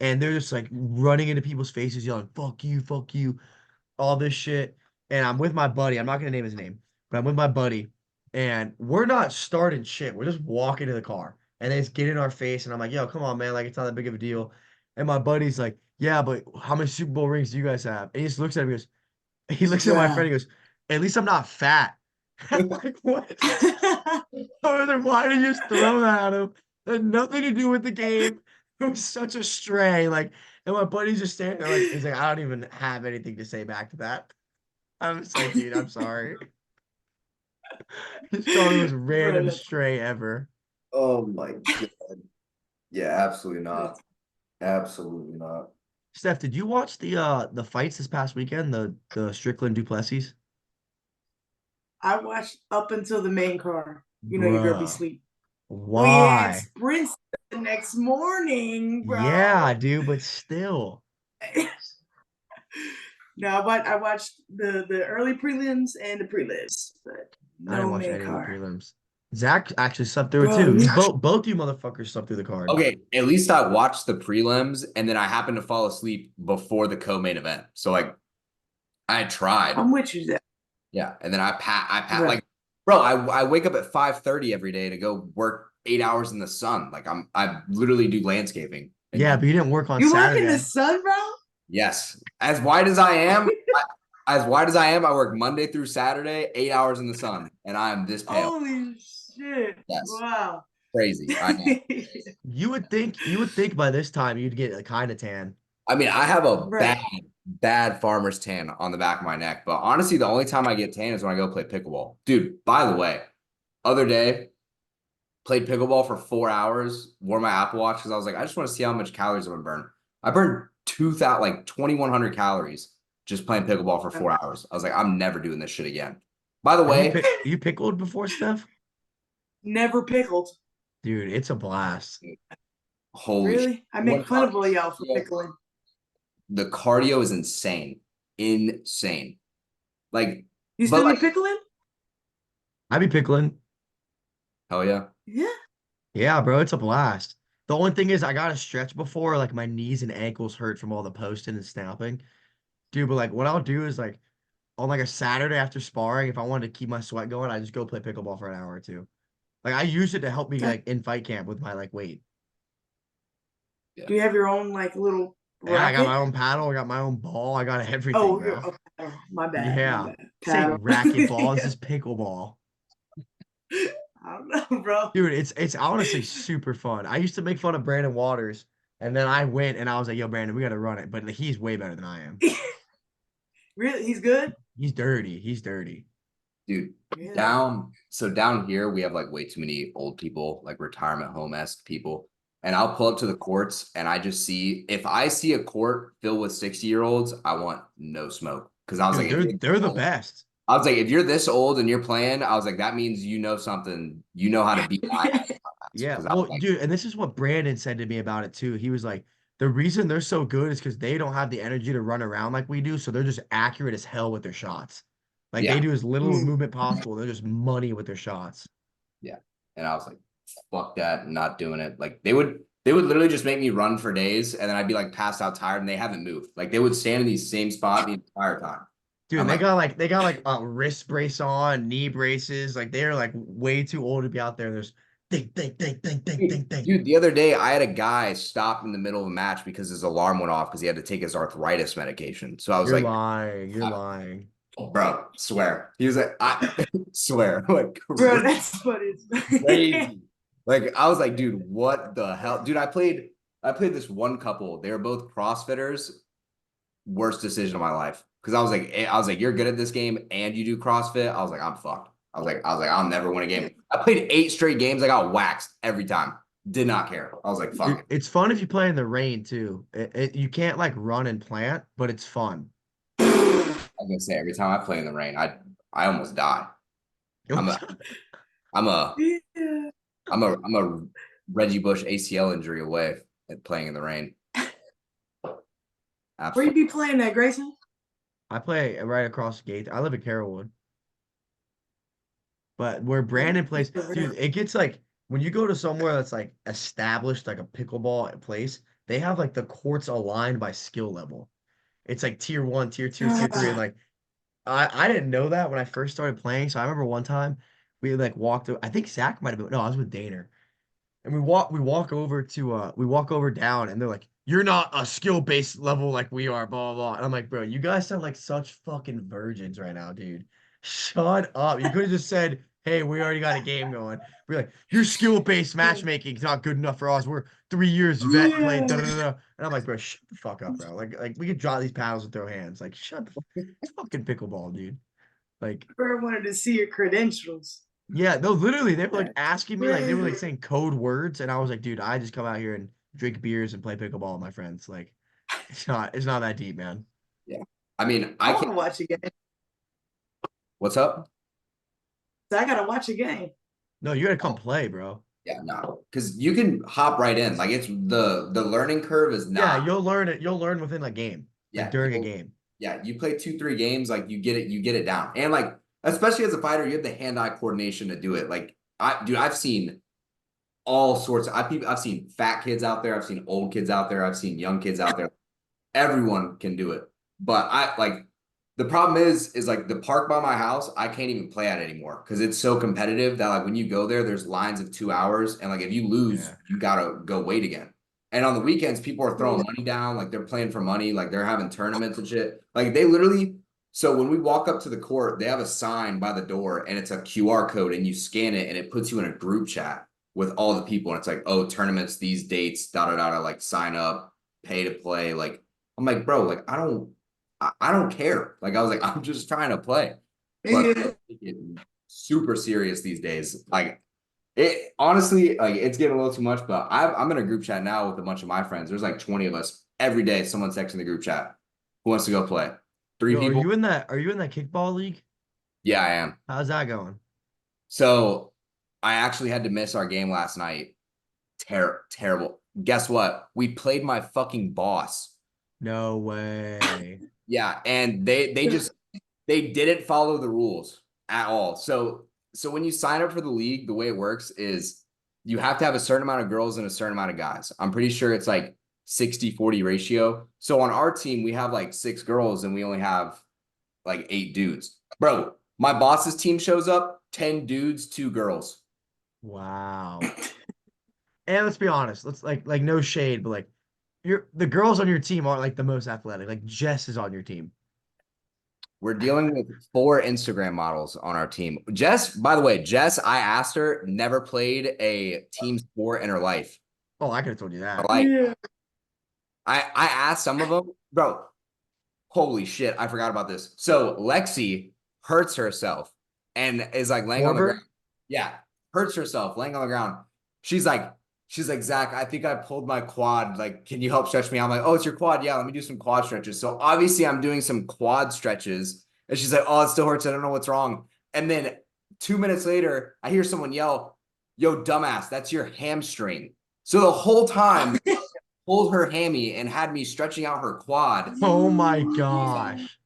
And they're just like running into people's faces, yelling, fuck you, all this shit. And I'm with my buddy. I'm not gonna name his name, but I'm with my buddy, and we're not starting shit. We're just walking to the car, and they just get in our face, and I'm like, "Yo, come on, man! Like it's not that big of a deal." And my buddy's like, "Yeah, but how many Super Bowl rings do you guys have?" And he just looks at me, and goes, he looks at my friend, Yeah. he goes, "At least I'm not fat." I'm like, "What?" I was like, "Why did you just throw that at him? It had nothing to do with the game. It was such a stray." Like, and my buddy's just standing there, like, he's like, "I don't even have anything to say back to that." I'm just like, dude, I'm sorry. Just called the most Bro, random stray ever. Oh my God. Yeah, absolutely not. that's Absolutely not. Steph, did you watch the fights this past weekend? The Strickland Duplessis? I watched up until the main card. you know your girl be Bruh. sleep. We had Why? sprints the next morning, Yeah, bro. dude, but still. No, I watched the early prelims and the prelims, but I didn't no watch main any of the card. prelims. Zach actually slept through it Bro, too. You both you motherfuckers slept through the card. Okay, at least I watched the prelims and then I happened to fall asleep before the co-main event. So like I tried. I'm with you there. Yeah. And then I Right. like, bro, I wake up at 5:30 every day to go work 8 hours in the sun. Like I literally do landscaping. Yeah, And but you didn't work on You work in the Saturday. sun, bro? yes, as white as I am, as white as I am, I work Monday through Saturday, 8 hours in the sun, and I'm this pale. Holy shit. Yes, Wow. crazy. I know. You would think by this time you'd get a kind of tan. I mean, I have a Right. bad farmer's tan on the back of my neck, but honestly, the only time I get tan is when I go play pickleball. Dude, by the way, other day, played pickleball for 4 hours, wore my Apple Watch because I was like, I just want to see how much calories I'm gonna burn. I burned 2,000, like 2,100 calories just playing pickleball for 4 hours. I was like, I'm never doing this shit again. By the Have you way, you pickled before, Steph? Never pickled. Dude, it's a blast. holy shit. Really? I make fun of all y'all for Cardio, pickling. the cardio is insane. Insane. Like, You but still be like, pickling? I be pickling. hell yeah. Yeah. Yeah, bro, it's a blast. The only thing is I gotta stretch before like my knees and ankles hurt from all the posting and snapping. Dude, but like what I'll do is like on like a Saturday after sparring, if I wanted to keep my sweat going, I just go play pickleball for an hour or two. Like I use it to help me like in fight camp with my like weight. Yeah. Do you have your own like little Yeah, I got my racket? own paddle, I got my own ball, I got everything, Oh, bro. okay. Oh, my bad. My Yeah. bad. This ain't Paddle. racquetball, this Yeah. is pickleball. I don't know, bro. Dude, it's honestly super fun. I used to make fun of Brandon Waters, and then I went and I was like, "Yo, Brandon, we got to run it." But like, he's way better than I am. Really? He's good? He's dirty. He's dirty. Dude, Really? down here we have like way too many old people, like retirement home-esque people. And I'll pull up to the courts and I just see if I see a court filled with 60-year-olds, I want no smoke. Cause I was like, Dude, if you're they're the best. I was like, if you're this old and you're playing, I was like, that means you know something, you know how to beat my ass. Yeah. Cause I Well, was like, dude, and this is what Brandon said to me about it too. He was like, the reason they're so good is because they don't have the energy to run around like we do, so they're just accurate as hell with their shots. Like they yeah, do as little Mm. movement possible. They're just money with their shots. yeah. And I was like, fuck that, not doing it. Like they would literally just make me run for days and then I'd be like passed out tired and they haven't moved. Like they would stand in the same spot the entire time. Dude, I'm and like, they got like a wrist brace on, knee braces. Like they're like way too old to be out there. There's think, think, think, think, think, think, think. dude, the other day I had a guy stop in the middle of a match because his alarm went off because he had to take his arthritis medication. So I was You're like, lying. You're lying. bro, swear. He was like, I swear, like Bro, that's funny. crazy. Like I was like, dude, what the hell? Dude, I played this one couple. They were both CrossFitters. Worst decision of my life. Because I was like, you're good at this game and you do CrossFit. I was like, I'm fucked. I was like, I'll never win a game. I played 8 straight games. I got waxed every time. Did not care. I was like, fuck Dude, it. it's fun if you play in the rain too. You can't like run and plant, but it's fun. I was gonna say every time I play in the rain, I almost die. I'm a I'm a Yeah. I'm a Reggie Bush ACL injury away at playing in the rain. Where you Absolutely. be playing at, Grayson? I play right across the gate. I live in Carrollwood. But where Brandon plays, dude, it gets like when you go to somewhere that's like established, like a pickleball place, they have like the courts aligned by skill level. It's like tier one, tier two, tier three, and like I didn't know that when I first started playing. So I remember one time we like walked. I think Zach might have been. No, I was with Daner. And we walk over down and they're like, "You're not a skill-based level like we are, blah blah blah." And I'm like, "Bro, you guys sound like such fucking virgins right now, dude. Shut up. You could have just said, "Hey, we already got a game going." We're like, "Your skill-based matchmaking is not good enough for us. We're 3 years vet play, da da da." da." And I'm like, "Bro, shut the fuck up, bro. Like we could draw these paddles and throw hands. Like, it's fucking pickleball, dude. Like, Bro wanted to see your credentials. yeah, no, literally, they were like That's asking me, like they were like crazy. saying code words, and I was like, dude, I just come out here and drink beers and play pickleball with my friends. Like, it's not that deep, man. Yeah. I mean, I I want can't. to watch a game. What's up? So I gotta watch a game. No, you gotta come play, bro. Yeah, no, because you can hop right in. Like it's the learning curve is Yeah, not. you'll learn it. You'll learn within a game, like Yeah, during a game. yeah, you play 2, 3 games, like you get it down. And like, especially as a fighter, you have the hand-eye coordination to do it. Like, I've seen all sorts of I've seen fat kids out there, I've seen old kids out there, I've seen young kids out there. Everyone can do it. But I like the problem is like the park by my house, I can't even play at anymore because it's so competitive that like when you go there, there's lines of 2 hours. And like if you lose, Yeah. you gotta go wait again. And on the weekends, people are throwing money down, like they're playing for money, like they're having tournaments and shit. Like they literally, so when we walk up to the court, they have a sign by the door and it's a QR code and you scan it and it puts you in a group chat with all the people. And it's like, oh, tournaments, these dates, da da da da, like sign up, pay to play. Like I'm like, bro, like I don't care. Like I was like, I'm just trying to play. But it's super serious these days. Like it honestly, like it's getting a little too much. But I'm in a group chat now with a bunch of my friends. There's like 20 of us every day. Someone's texting the group chat. Who wants to go play? Three Yo, are people. you in that? Are you in that kickball league? Yeah, I am. How's that going? So I actually had to miss our game last night. Terrible. Guess what? We played my fucking boss. No way. Yeah, and they didn't follow the rules at all. So when you sign up for the league, the way it works is you have to have a certain amount of girls and a certain amount of guys. I'm pretty sure it's like 60-40 ratio. So on our team, we have like 6 girls and we only have like 8 dudes. Bro, my boss's team shows up, 10 dudes, 2 girls. Wow. And let's be honest, let's like no shade, but like the girls on your team aren't like the most athletic. Like Jess is on your team. We're dealing with 4 Instagram models on our team. Jess, by the way, Jess, I asked her, never played a team sport in her life. Oh, I could have told you that. Like, I asked some of them, bro. Holy shit, I forgot about this. So Lexi hurts herself and is like laying on the ground. Warburg? Yeah, hurts herself laying on the ground. She's like, Zach, I think I pulled my quad. Like, can you help stretch me out? I'm like, oh, it's your quad. Yeah, let me do some quad stretches. So obviously I'm doing some quad stretches. And she's like, oh, it still hurts. I don't know what's wrong. And then 2 minutes later, I hear someone yell, yo, dumbass, that's your hamstring. So the whole time pulled her hammy and had me stretching out her quad. Oh my gosh.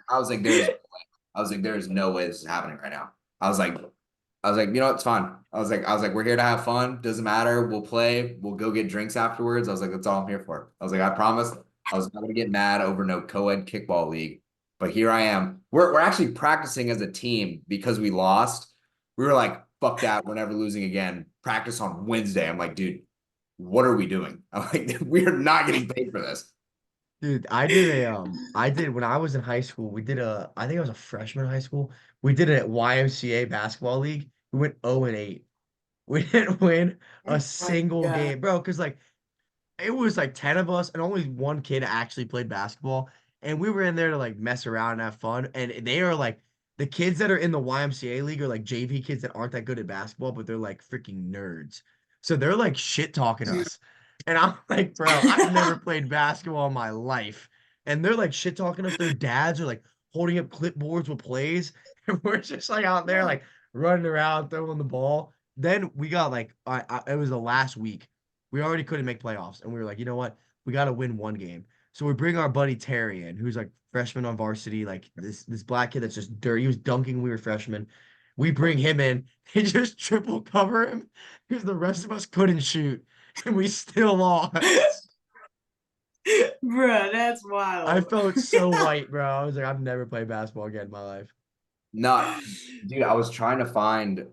I was like, there's no way this is happening right now. I was like, you know, it's fine. I was like, we're here to have fun. Doesn't matter. We'll play. We'll go get drinks afterwards. I was like, that's all I'm here for. I was like, I promise I was not gonna get mad over no co-ed kickball league. But here I am. We're actually practicing as a team because we lost. We were like, fuck that. We're never losing again. Practice on Wednesday. I'm like, dude, what are we doing? I'm like, we are not getting paid for this. Dude, I did when I was in high school, we did I think I was a freshman in high school. We did a YMCA basketball league. We went 0-8. We didn't win a single God. game, bro, because like it was like 10 of us and only one kid actually played basketball. And we were in there to like mess around and have fun. And they are like the kids that are in the YMCA league are like JV kids that aren't that good at basketball, but they're like freaking nerds. So they're like shit talking us. And I'm like, bro, I've never played basketball in my life. And they're like shit talking us. Their dads are like holding up clipboards with plays. And we're just like out there like running around, throwing the ball. Then we got like it was the last week. We already couldn't make playoffs, and we were like, you know what? We got to win one game. So we bring our buddy Terry in, who's like freshman on varsity, like this black kid that's just dirty. He was dunking. When we were freshmen. We bring him in. They just triple cover him because the rest of us couldn't shoot, and we still lost. Bruh, that's I wild. felt so white, bro. I was like, I've never played basketball again in my life. Not, dude, I was trying to find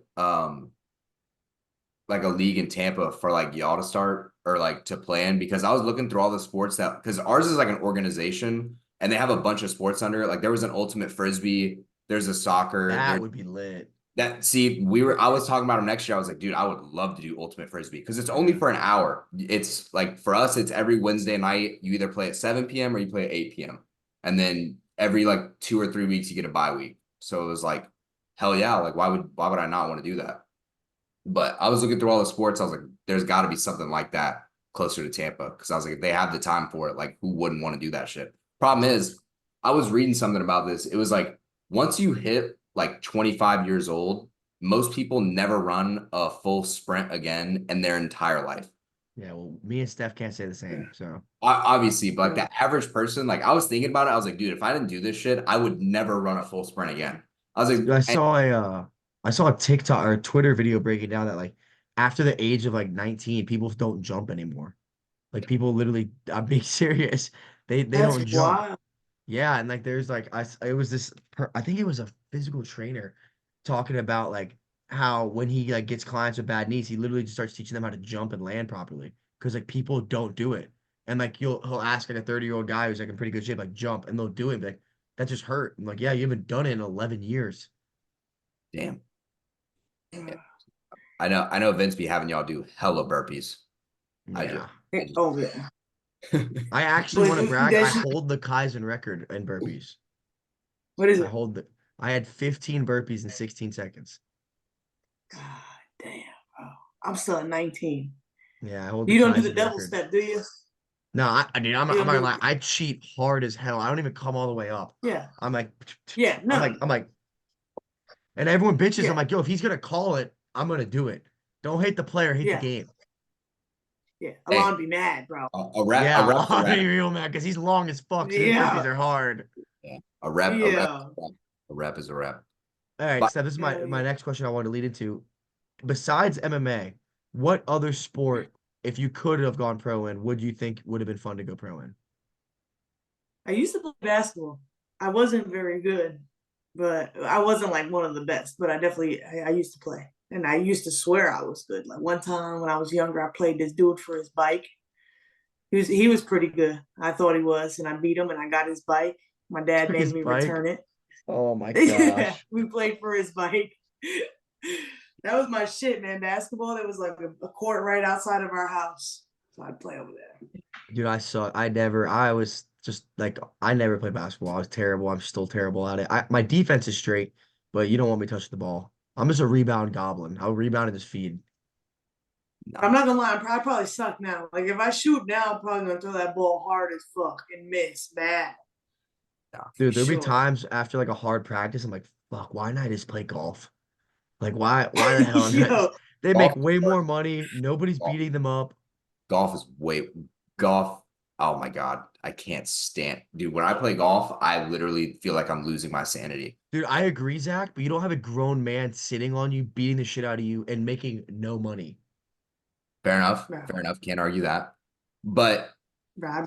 like a league in Tampa for like y'all to start or like to play in because I was looking through all the sports that because ours is like an organization and they have a bunch of sports under it. Like there was an ultimate frisbee, there's a soccer, That there's would be lit. that see I was talking about them next year. I was like, dude, I would love to do ultimate frisbee because it's only for an hour. It's like for us, it's every Wednesday night. You either play at 7 p.m. or you play at 8 p.m. And then every like 2 or 3 weeks you get a bye week. So it was like, hell yeah, like why would I not want to do that? But I was looking through all the sports. I was like, there's got to be something like that closer to Tampa. Because I was like, if they have the time for it, like, who wouldn't want to do that shit? Problem is, I was reading something about this. It was like, once you hit like 25 years old, most people never run a full sprint again in their entire life. Yeah, well, me and Steph can't say the same. So Obviously, but like the average person, like I was thinking about it, I was like, dude, if I didn't do this shit, I would never run a full sprint again. I was like, dude, I saw a TikTok or a Twitter video breaking down that like after the age of like 19, people don't jump anymore. Like people literally, I'm being serious. They That's don't jump. wild. Yeah, and like there's like it was I think it was a physical trainer talking about like how when he like gets clients with bad knees, he literally just starts teaching them how to jump and land properly because like people don't do it. And like he'll ask like a 30-year-old guy who's like in pretty good shape like jump and they'll do it. And be like that just hurt. I'm like, yeah, you haven't done it in 11 years. damn. Yeah. I know Vince be having y'all do hella burpees. I just, Yeah. I just Oh yeah. I actually want to But brag. I that's hold the Kaizen record in burpees. what is I it? hold the I had 15 burpees in 16 seconds. God damn. Oh, I'm still at 19. Yeah, I hold the You don't do the Kaizen double record. step, do you? No, I mean, You I'm don't not do like I cheat hard as hell. I don't even come all the way up. yeah. I'm like, Yeah, no. I'm like, and everyone bitches. I'm Yeah, like, yo, if he's gonna call it, I'm gonna do it. Don't hate the player, hate the yeah, game. yeah. hey, Alon be mad, bro. a Yeah, rep's a I'll be rep. real mad because he's long as fuck. So his burpees Yeah, are hard. Yeah, yeah. a rep is a rep. All right, But so this is Hell my yeah. next question I want to lead into. Besides MMA, what other sport, if you could have gone pro in, would you think would have been fun to go pro in? I used to play basketball. I wasn't very good, but I wasn't like one of the best. But I used to play, and I used to swear I was good. Like one time when I was younger, I played this dude for his bike. He was pretty good. I thought he was, and I beat him, and I got his bike. My dad Took made his me bike. return it. Oh my Yeah, gosh. we played for his bike. That was my shit, man. Basketball. There was like a court right outside of our house, so I'd play over there. Dude, I suck. I was just like, I never played basketball. I was terrible. I'm still terrible at it. My defense is straight, but you don't want me touching the ball. I'm just a rebound goblin. I'll rebound and just feed. I'm nah, not gonna lie, I probably suck now. Like if I shoot now, I'm probably gonna throw that ball hard as fuck and miss bad for Dude, there'll be sure. times after like a hard practice, I'm like, fuck, why not just play golf? Like, why the hell not? Yo, They make golf, way more money. Nobody's golf, beating them up. golf is way golf. Oh my God, I can't stand, dude. When I play golf, I literally feel like I'm losing my sanity. Dude, I agree, Zach, but you don't have a grown man sitting on you, beating the shit out of you, and making no money. Fair enough. bro, Fair enough. Can't argue that. But bro,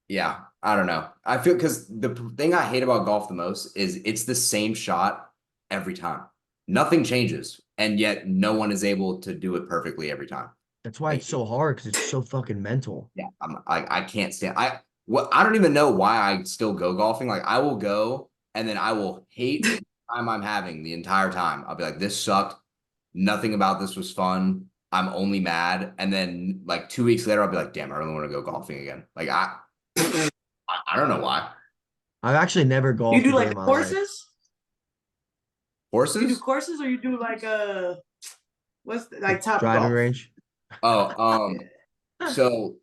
yeah, I don't know. I feel because the thing I hate about golf the most is it's the same shot every time. Nothing changes, and yet no one is able to do it perfectly every time. That's why Like, it's so hard because it's so fucking mental. yeah, I can't stand. I don't even know why I still go golfing. Like I will go, and then I will hate the time I'm having the entire time. I'll be like, this sucked. Nothing about this was fun. I'm only mad. And then like 2 weeks later, I'll be like, damn, I really want to go golfing again. Like I don't know why. I've actually never you golfed do a day like in the my life. courses? You do Horses? courses or you do like The like Top driving Golf? range. Oh, Yeah. so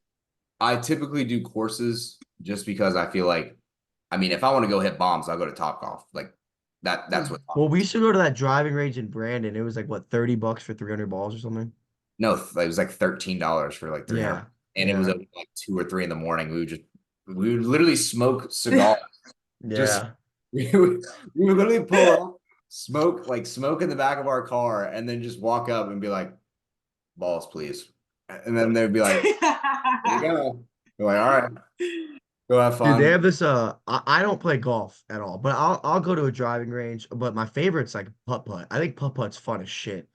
I typically do courses just because I feel like, I mean, if I want to go hit bombs, I'll go to Top Golf. Like that's what Top Well, we Golf used is. to go to that driving range in Brandon. It was like what, $30 for 300 balls or something? No, it was like $13 for like 300. Yeah. And it was Yeah. at like 2 or 3 in the morning. We would literally smoke cigars. Just Yeah. we would literally pull up, smoke in the back of our car, and then just walk up and be like, balls, please. And then they'd be like, here you go. We're like, all right, go have Dude, they fun. have this I don't play golf at all, but I'll go to a driving range, but my favorite's like putt-putt. I think putt-putt's fun as shit.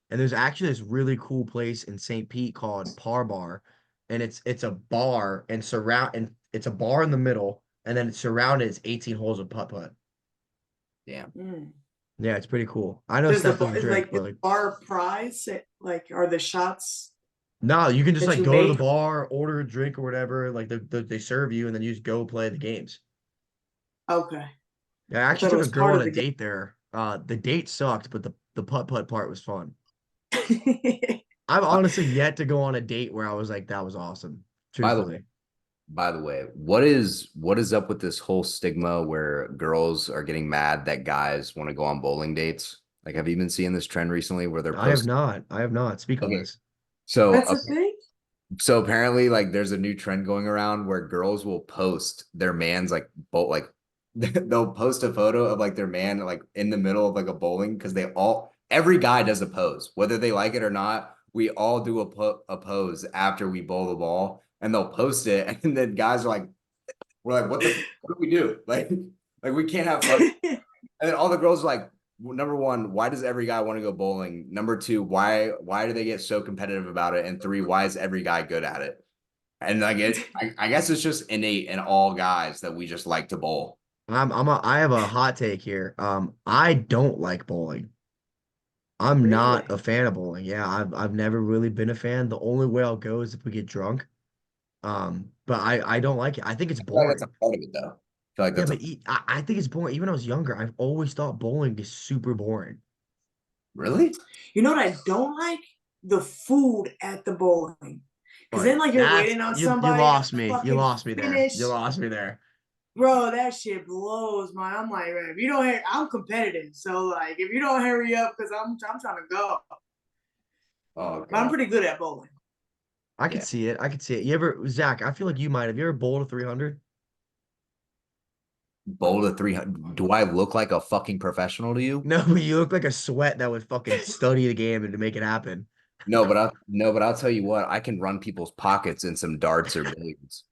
And there's actually this really cool place in St. Pete called Par Bar, and it's a bar and it's a bar in the middle, and then it's surrounded, it's 18 holes of putt-putt. Damn. Mm. Yeah, it's pretty cool. I know Does the Steph bar doesn't is drink, like but is like bar prize like are the shots no, you can just that like you go to the make? bar, order a drink or whatever, like they serve you, and then you just go play the games. Okay. Yeah, I I actually thought it took a was girl part on of a the date there. The date sucked, but the putt-putt part was fun. game. I've By, honestly yet to go on a date where I was like, that was awesome. by the way, Truthfully. by the way, what is up with this whole stigma where girls are getting mad that guys want to go on bowling dates? Like, have you been seeing this trend recently where they're I have posting? not. I have not. Speak on Okay, this. so That's a thing. so apparently, like, there's a new trend going around where girls will post their man's like bolt, like they'll post a photo of like their man like in the middle of like a bowling because every guy does a pose, whether they like it or not. We all do a pose after we bowl the ball, and they'll post it, and then guys are like, "We're like, what do we do? Like we can't have fun." And then all the girls are like, number one, why does every guy want to go bowling? Number two, why do they get so competitive about it? And three, why is every guy good at it? And I guess it's just innate in all guys that we just like to bowl. I have a hot take here. I don't like bowling. I'm not Really? a fan of bowling. Yeah, I've never really been a fan. The only way I'll go is if we get drunk. But I don't like it. I think it's I feel like that's a boring. part of it though. I feel like Yeah, that's but I think it's boring. Even when I was younger, I've always thought bowling is super boring. really? You know what I don't like? The food at the bowling. Because But then, like, you're that's waiting on you somebody to lost me. You fucking lost me there. You finish. lost me there. Bro, that shit blows, man. I'm like, man, if you don't, I'm competitive. So, like, if you don't hurry up, because I'm trying to go. Oh But I'm god. pretty good at bowling. I could Yeah. see it. I could see it. You ever, Zach? I feel like you might. Have you ever bowled a 300? Bowl to 300. Do I look like a fucking professional to you? No, you look like a sweat that would fucking study the game and to make it happen. No, but I'll tell you what, I can run people's pockets in some darts or billiards.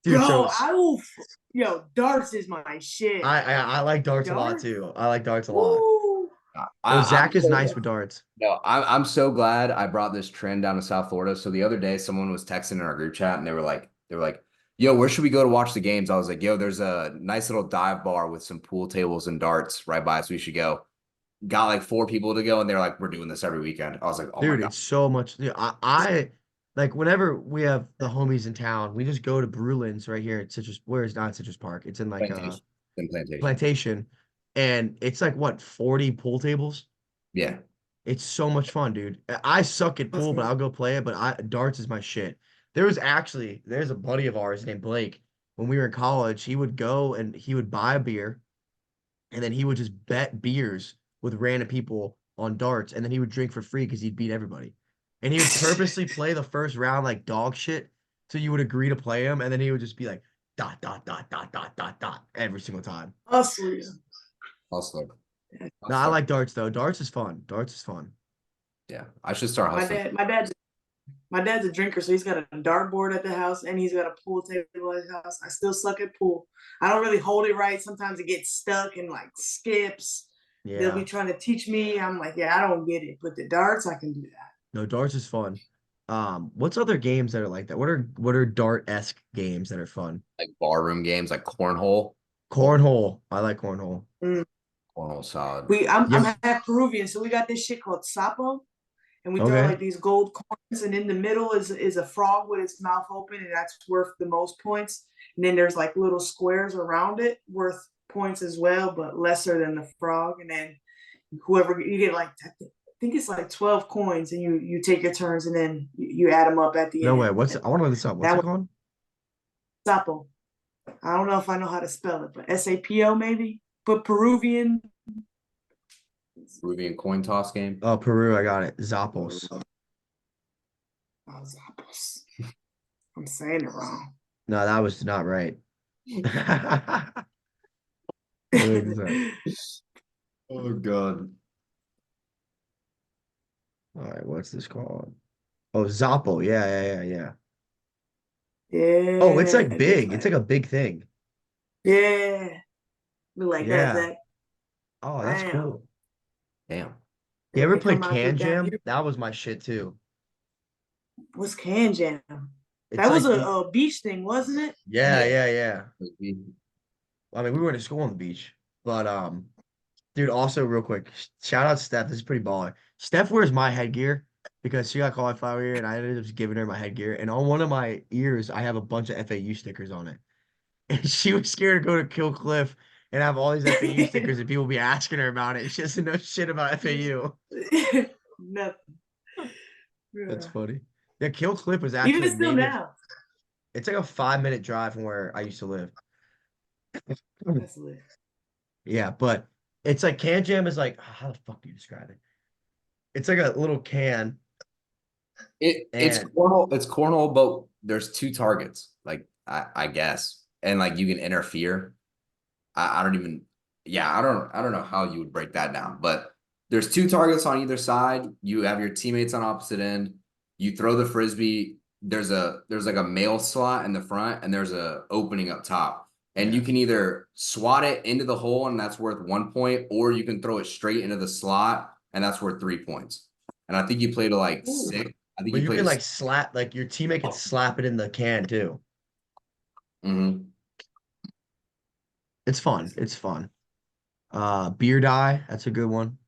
Dude, so Bro, I will. Yo, darts is my shit. I like darts a lot Darts? too. I like darts a lot. Woo! Yo, I'm Zach is so nice with darts. no, I'm so glad I brought this trend down to South Florida. So the other day, someone was texting in our group chat, and they were like, "Yo, where should we go to watch the games?" I was like, "Yo, there's a nice little dive bar with some pool tables and darts right by us. We should go." Got like four people to go, and they're like, "We're doing this every weekend." I was like, "Oh my Dude, god, it's so much. Dude, I like whenever we have the homies in town, we just go to Brulin's right here at Citrus. Where is not Citrus Park? It's in like plantation, then plantation." Plantation, and it's like what 40 pool tables. Yeah, It's so much fun, dude. I suck at That's pool, but good. I'll go play it. But darts is my shit. There's a buddy of ours named Blake. When we were in college, he would go and he would buy a beer, and then he would just bet beers with random people on darts, and then he would drink for free because he'd beat everybody. And he would purposely play the first round like dog shit, so you would agree to play him, and then he would just be like dot dot dot dot dot dot dot every single time. Hustlers. hustler. No, I Hustler. like darts though. Darts is fun. Darts is fun. Yeah, I should start My hustling. dad, my dad's My dad's a drinker, so he's got a dartboard at the house and he's got a pool table at his house. I still suck at pool. I don't really hold it right. Sometimes it gets stuck and like skips. They'll be Yeah. trying to teach me. I'm like, yeah, I don't get it. But the darts, I can do that. No, darts is fun. What's other games that are like that? What are dart-esque games that are fun? Like barroom games, like cornhole. Cornhole. I like cornhole. Mm. Cornhole solid. I'm Yep. half Peruvian, so we got this shit called sapo, and we throw Okay. like these gold coins, and in the middle is a frog with its mouth open, and that's worth the most points. And then there's like little squares around it worth points as well, but lesser than the frog. And then whoever you get like I think it's like 12 coins, and you take your turns, and then you add them up at the No way. end. I want to look this up. What's That it was called? sapo. I don't know if I know how to spell it, but SAPO maybe. But Peruvian. Peruvian coin toss game. Oh, Peru. I got it. Zappos. Oh, Zappos. I'm saying it wrong. No, that was not right. Let me look this up. Oh god. All right, what's this called? Oh, Zappo. Yeah, yeah, yeah, yeah. Oh, it's Yeah, like it's big. It's like like a big thing. yeah, look like that, Yeah. Zach. Oh, that's Damn, cool. Damn. You ever they play come out there Can down Jam? here. That was my shit too. What's Can Jam? It's That was like a beach thing, wasn't it? yeah, Yeah. yeah, yeah. I mean, we went to school on the beach, but dude, also real quick, shout out Steph. This is pretty baller. Steph wears my headgear because she got cauliflower ear, and I ended up just giving her my headgear. And on one of my ears, I have a bunch of FAU stickers on it. And she was scared to go to Kill Cliff and have all these FAU stickers, and people be asking her about it. She doesn't know shit about FAU. Nothing. That's Yeah. funny. Yeah, Kill Cliff was actually Even still maybe now. it's like a 5 minute drive from where I used to live. That's lit. Yeah, but It's like can jam is like how the fuck do you describe it? It's like a little can It's and cornhole. It's cornhole, but there's two targets. Like I guess, and like you can interfere. I don't even. Yeah, I don't know how you would break that down, but there's two targets on either side. You have your teammates on opposite end. You throw the frisbee. There's like a mail slot in the front, and there's a opening up top. And you can either swat it into the hole, and that's worth 1 point, or you can throw it straight into the slot, and that's worth 3 points. And I think you play to like Ooh. 6. I think but you you play can to like slap like your teammate can slap it in the can too. Mhm. It's fun. It's fun. Beer die, that's a good one.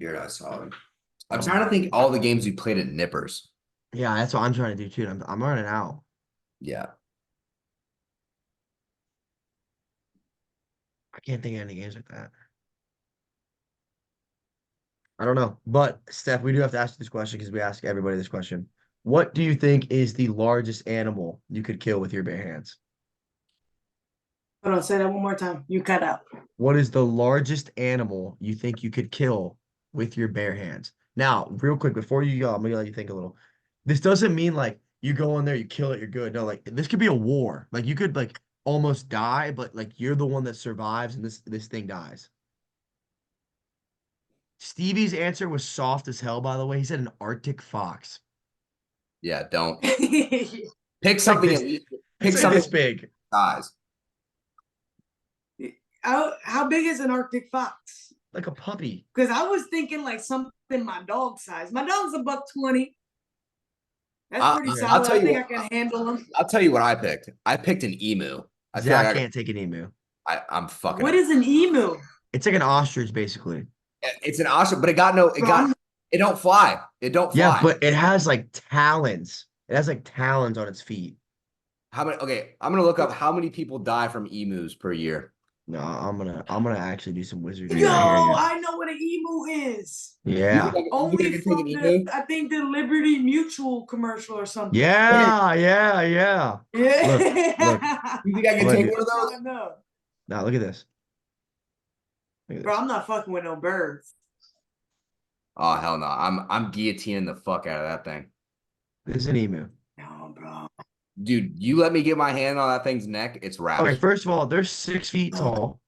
Here, I saw it. I'm trying to think all the games you played at Nippers. Yeah, that's what I'm trying to do too. I'm running out. Yeah. I can't think of any games like that. I don't know. But Steph, we do have to ask you this question because we ask everybody this question. What do you think is the largest animal you could kill with your bare hands? Hold on, say that one more time. You cut out. What is the largest animal you think you could kill with your bare hands? Now, real quick, before you go, I'm gonna let you think a little. This doesn't mean like you go in there, you kill it, you're good. No, like this could be a war. Like you could like almost die, but like you're the one that survives and this thing dies. Stevie's answer was soft as hell, by the way. He said an Arctic fox. Yeah, don't How pick It's like something this, at least. Pick it's like something this big. size. big is an Arctic fox? Like a puppy. Because I was thinking like something my dog size. My dog's a buck 20. That's pretty Yeah. I'll solid. tell I you think I what. can handle him. I'll tell you what I picked. I picked an emu. I feel Zach like can't take an emu. I'm fucking. What is an emu? It's like an ostrich, basically. It's an ostrich, but it got no. It Bro, got. It don't fly. It don't Yeah, fly. but it has like talons. It has like talons on its feet. How many? Okay, I'm gonna look up how many people die from emus per year. No, I'm gonna actually do some wizardry Yo, right here. Yeah. I know what an emu is. Yeah. You think I Only can take from an emu? I think the Liberty Mutual commercial or something. Yeah, yeah, yeah. Look, look. Yeah. You think I I'm can gonna take do. one of those? No. Now look at this. Look at Bro, this. I'm not fucking with no birds. Oh hell no! I'm guillotining the fuck out of that thing, This is an emu. No, bro. dude. You let me get my hand on that thing's neck, it's Okay, wraps. first of all, they're 6 feet tall.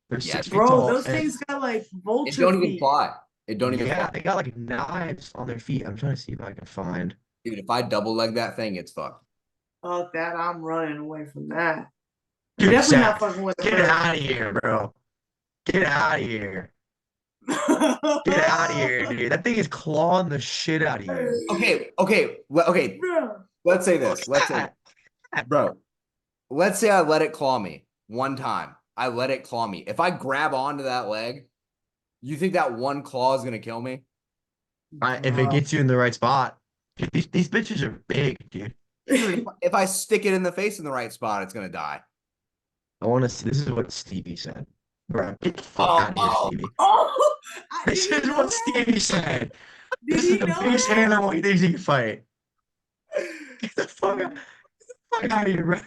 They're Yeah, 6 feet Bro, tall, those and things got like it vulture don't even feet. fly. It don't even yeah, fly, they got like knives on their feet. I'm trying to see if I can find. dude. If I double leg that thing, it's fucked. Fuck that. I'm running away from that. Dude, Definitely Zach, not fucking with the get birds. out of here, bro. Get out of here. Get out of here, dude. That thing is clawing the shit out of you. Okay. Bro. Let's say this. Let's say, bro. Let's say I let it claw me one time. I let it claw me. If I grab onto that leg, you think that one claw is gonna kill me? If it gets you in the right spot. Dude, these bitches are big, dude. Dude, if I stick it in the face in the right spot, it's gonna die. I want to see. This is what Stevie said. Bro, get the fuck out of here, Stevie. Oh, This did is he know what that? Stevie said. Did This he is the know biggest that? animal he thinks he can fight. Get the fuck out of here, bro.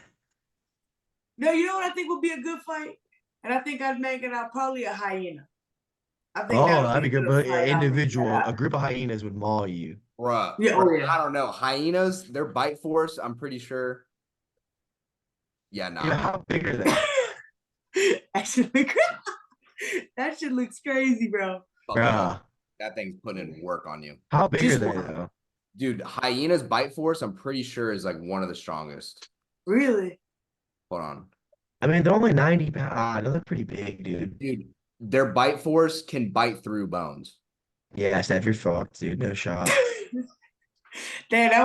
No, you know what I think would be a good fight? And I think I'd make it out probably a hyena. I think that Oh, would that'd be be a good. good But fight. individual, a group of hyenas would maul you. Bruh. Yeah, oh yeah. I don't know. Hyenas, their bite force, I'm pretty sure. Yeah, Dude, nah. how big are they? that shit looks crazy, bro. Fuck it Bruh, up. That thing's putting in work on you. how big Just are they one. though? Dude, hyena's bite force, I'm pretty sure is like one of the strongest. Really? Hold on. I mean, they're only 90 pounds. Ah, they're pretty big, dude. Dude, their bite force can bite through bones. Yeah, Steph, you're fucked, dude. No shot. Damn, I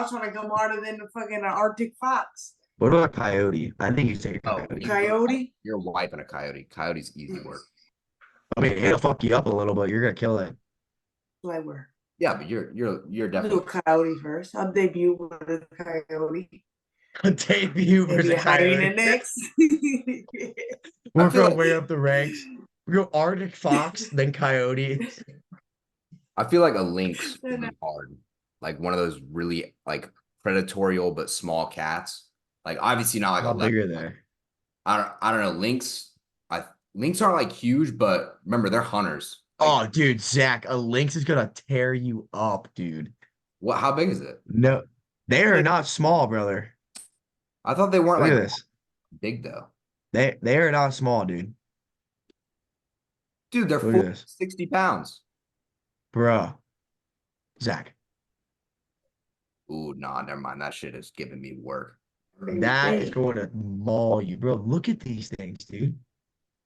was trying to come harder than the fucking Arctic fox. What about a coyote? I think you take a Oh, coyote. Coyote? you're wiping a coyote. Coyote's easy work. I mean, it'll fuck you up a little, but you're gonna kill it. Like where? Yeah, but you're I'll do a definitely coyote first. I'll debut with a coyote. Debut versus Maybe a a hyena coyote. next. We're feel going like- way up the ranks. We go Arctic fox, then coyote. I feel like a lynx No, would no. be hard. Like one of those really like predatorial but small cats. Like obviously not like How a big are leopard. they? I don't know. Lynx, lynx aren't like huge, but remember they're hunters. Like, Oh, dude, Zach, a lynx is gonna tear you up, dude. what? How big is it? No, they are not small, brother. I thought they weren't Look at like this. big though. They are not small, dude. Dude, they're Look at 40, this, 60 pounds. bro. Zach, Ooh, nah, never mind. That shit is giving me work. that is going to maul you, bro. Look at these things, dude.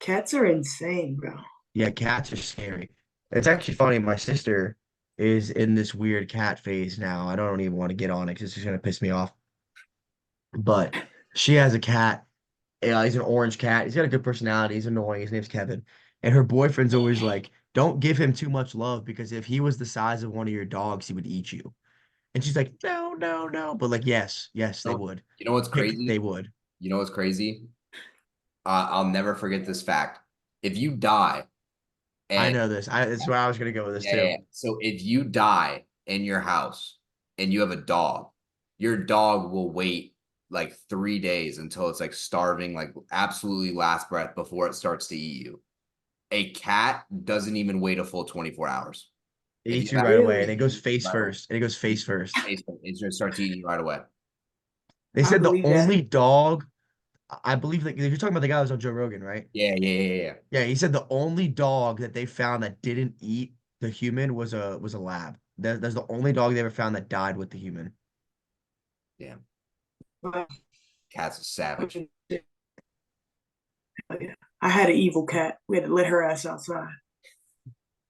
Cats are insane, bro. Yeah, cats are scary. It's actually funny. My sister is in this weird cat phase now. I don't even want to get on it because it's just gonna piss me off. But she has a cat. He's an orange cat. He's got a good personality. He's annoying. His name's Kevin. And her boyfriend's always like, "Don't give him too much love because if he was the size of one of your dogs, he would eat you." And she's like, "No, no, no." But like, yes, yes, they would. You know what's They crazy? would. You know what's crazy? I'll never forget this fact. If you die I and know this. It's where I was gonna go with this yeah, too. yeah. So if you die in your house and you have a dog, your dog will wait like 3 days until it's like starving, like absolutely last breath before it starts to eat you. A cat doesn't even wait a full 24 hours. It If you eats you have right away, and it Really? goes face right away, first. And it goes face first. it's gonna start eating you right away. They I said the believe that. only dog, I believe, like, you're talking about the guy that was on Joe Rogan, right? Yeah, yeah, yeah, yeah. Yeah, he said the only dog that they found that didn't eat the human was a lab. That's the only dog they ever found that died with the human. Yeah. Cat's a savage. I had an evil cat. We had to let her ass outside.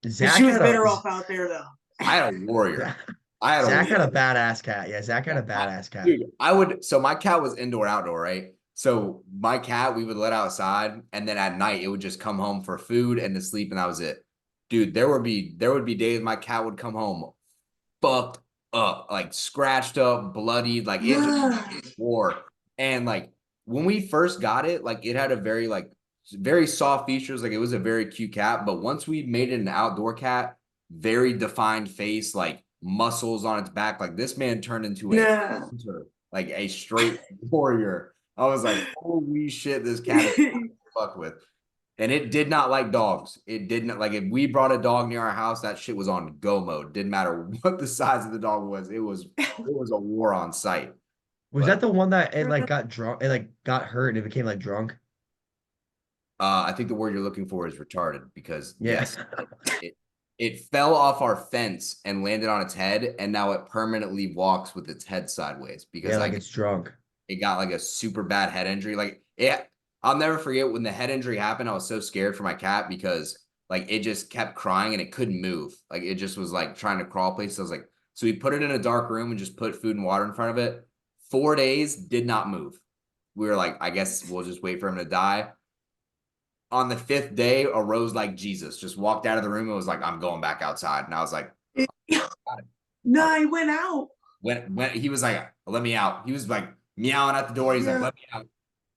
And she Zach was had a better off out there though. I had a warrior. I had a Zach had a badass cat. Yeah, Zach had a badass cat. Dude, I would. So my cat was indoor outdoor, right? So my cat we would let outside, and then at night it would just come home for food and to sleep, and that was it. Dude, there would be days my cat would come home fucked up, like scratched up, bloodied, like it just war. And like when we first got it, like it had a very soft features, like it was a very cute cat. But once we made it an outdoor cat, very defined face, like muscles on its back, like this man turned into a Nah. hunter, like a straight warrior. I was like, holy shit, this cat is fuck with. And it did not like dogs. It didn't like if we brought a dog near our house, that shit was on go mode. Didn't matter what the size of the dog was. It was a war on site. Was that But the one that it like got drunk, it like got hurt and it became like drunk? I think the word you're looking for is retarded because Yeah. yes, it fell off our fence and landed on its head, and now it permanently walks with its head sideways because Yeah, like like it's drunk. it got like a super bad head injury. Like yeah, I'll never forget when the head injury happened. I was so scared for my cat because like it just kept crying and it couldn't move. Like it just was like trying to crawl places. I was like, so we put it in a dark room and just put food and water in front of it. 4 days did not move. We were like, I guess we'll just wait for him to die. On the fifth day, arose like Jesus, just walked out of the room and was like, I'm going back outside. And I was like, got it. No, he went out. When he was like, let me out. He was like meowing at the door. He's like, let me out.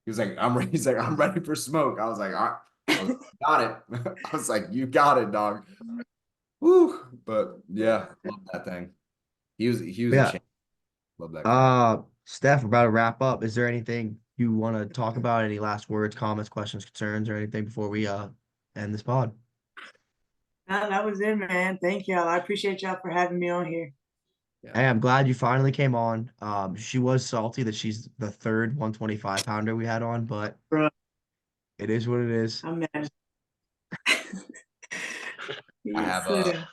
He was like, I'm ready. He's like, I'm ready for smoke. I was like, all right. I was like, got it. I was like, you got it, dog. Woo. But yeah, love that thing. He was a Yeah. champ. Love that cat. Steph, we're about to wrap up. Is there anything you want to talk about? Any last words, comments, questions, concerns, or anything before we end this pod? No, that was it, man. Thank y'all. I appreciate y'all for having me on here. Yeah. Hey, I'm glad you finally came on. She was salty that she's the third 125 pounder we had on, but Bro, it is what it is. I'm mad. I Yes, have sir.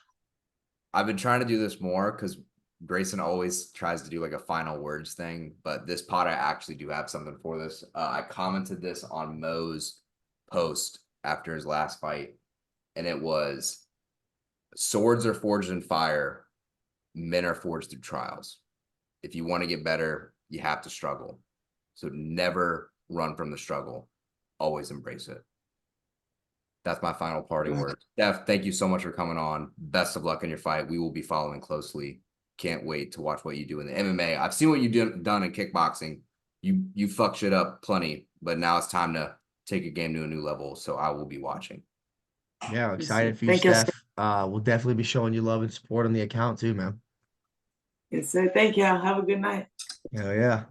I've been trying to do this more because Grayson always tries to do like a final words thing, but this pod I actually do have something for this. I commented this on Mo's post after his last fight, and it was swords are forged in fire, men are forged through trials. If you want to get better, you have to struggle. So never run from the struggle. Always embrace it. That's my final parting word. Steph, thank you so much for coming on. Best of luck in your fight. We will be following closely. Can't wait to watch what you do in the MMA. I've seen what you've done in kickboxing. You fuck shit up plenty, but now it's time to take a game to a new level. So I will be watching. Yeah, I'm Yes, excited sir. for you, Thank you, sir. Steph. We'll definitely be showing you love and support on the account too, man. Yes, sir. Thank y'all. Have a good night. Hell yeah.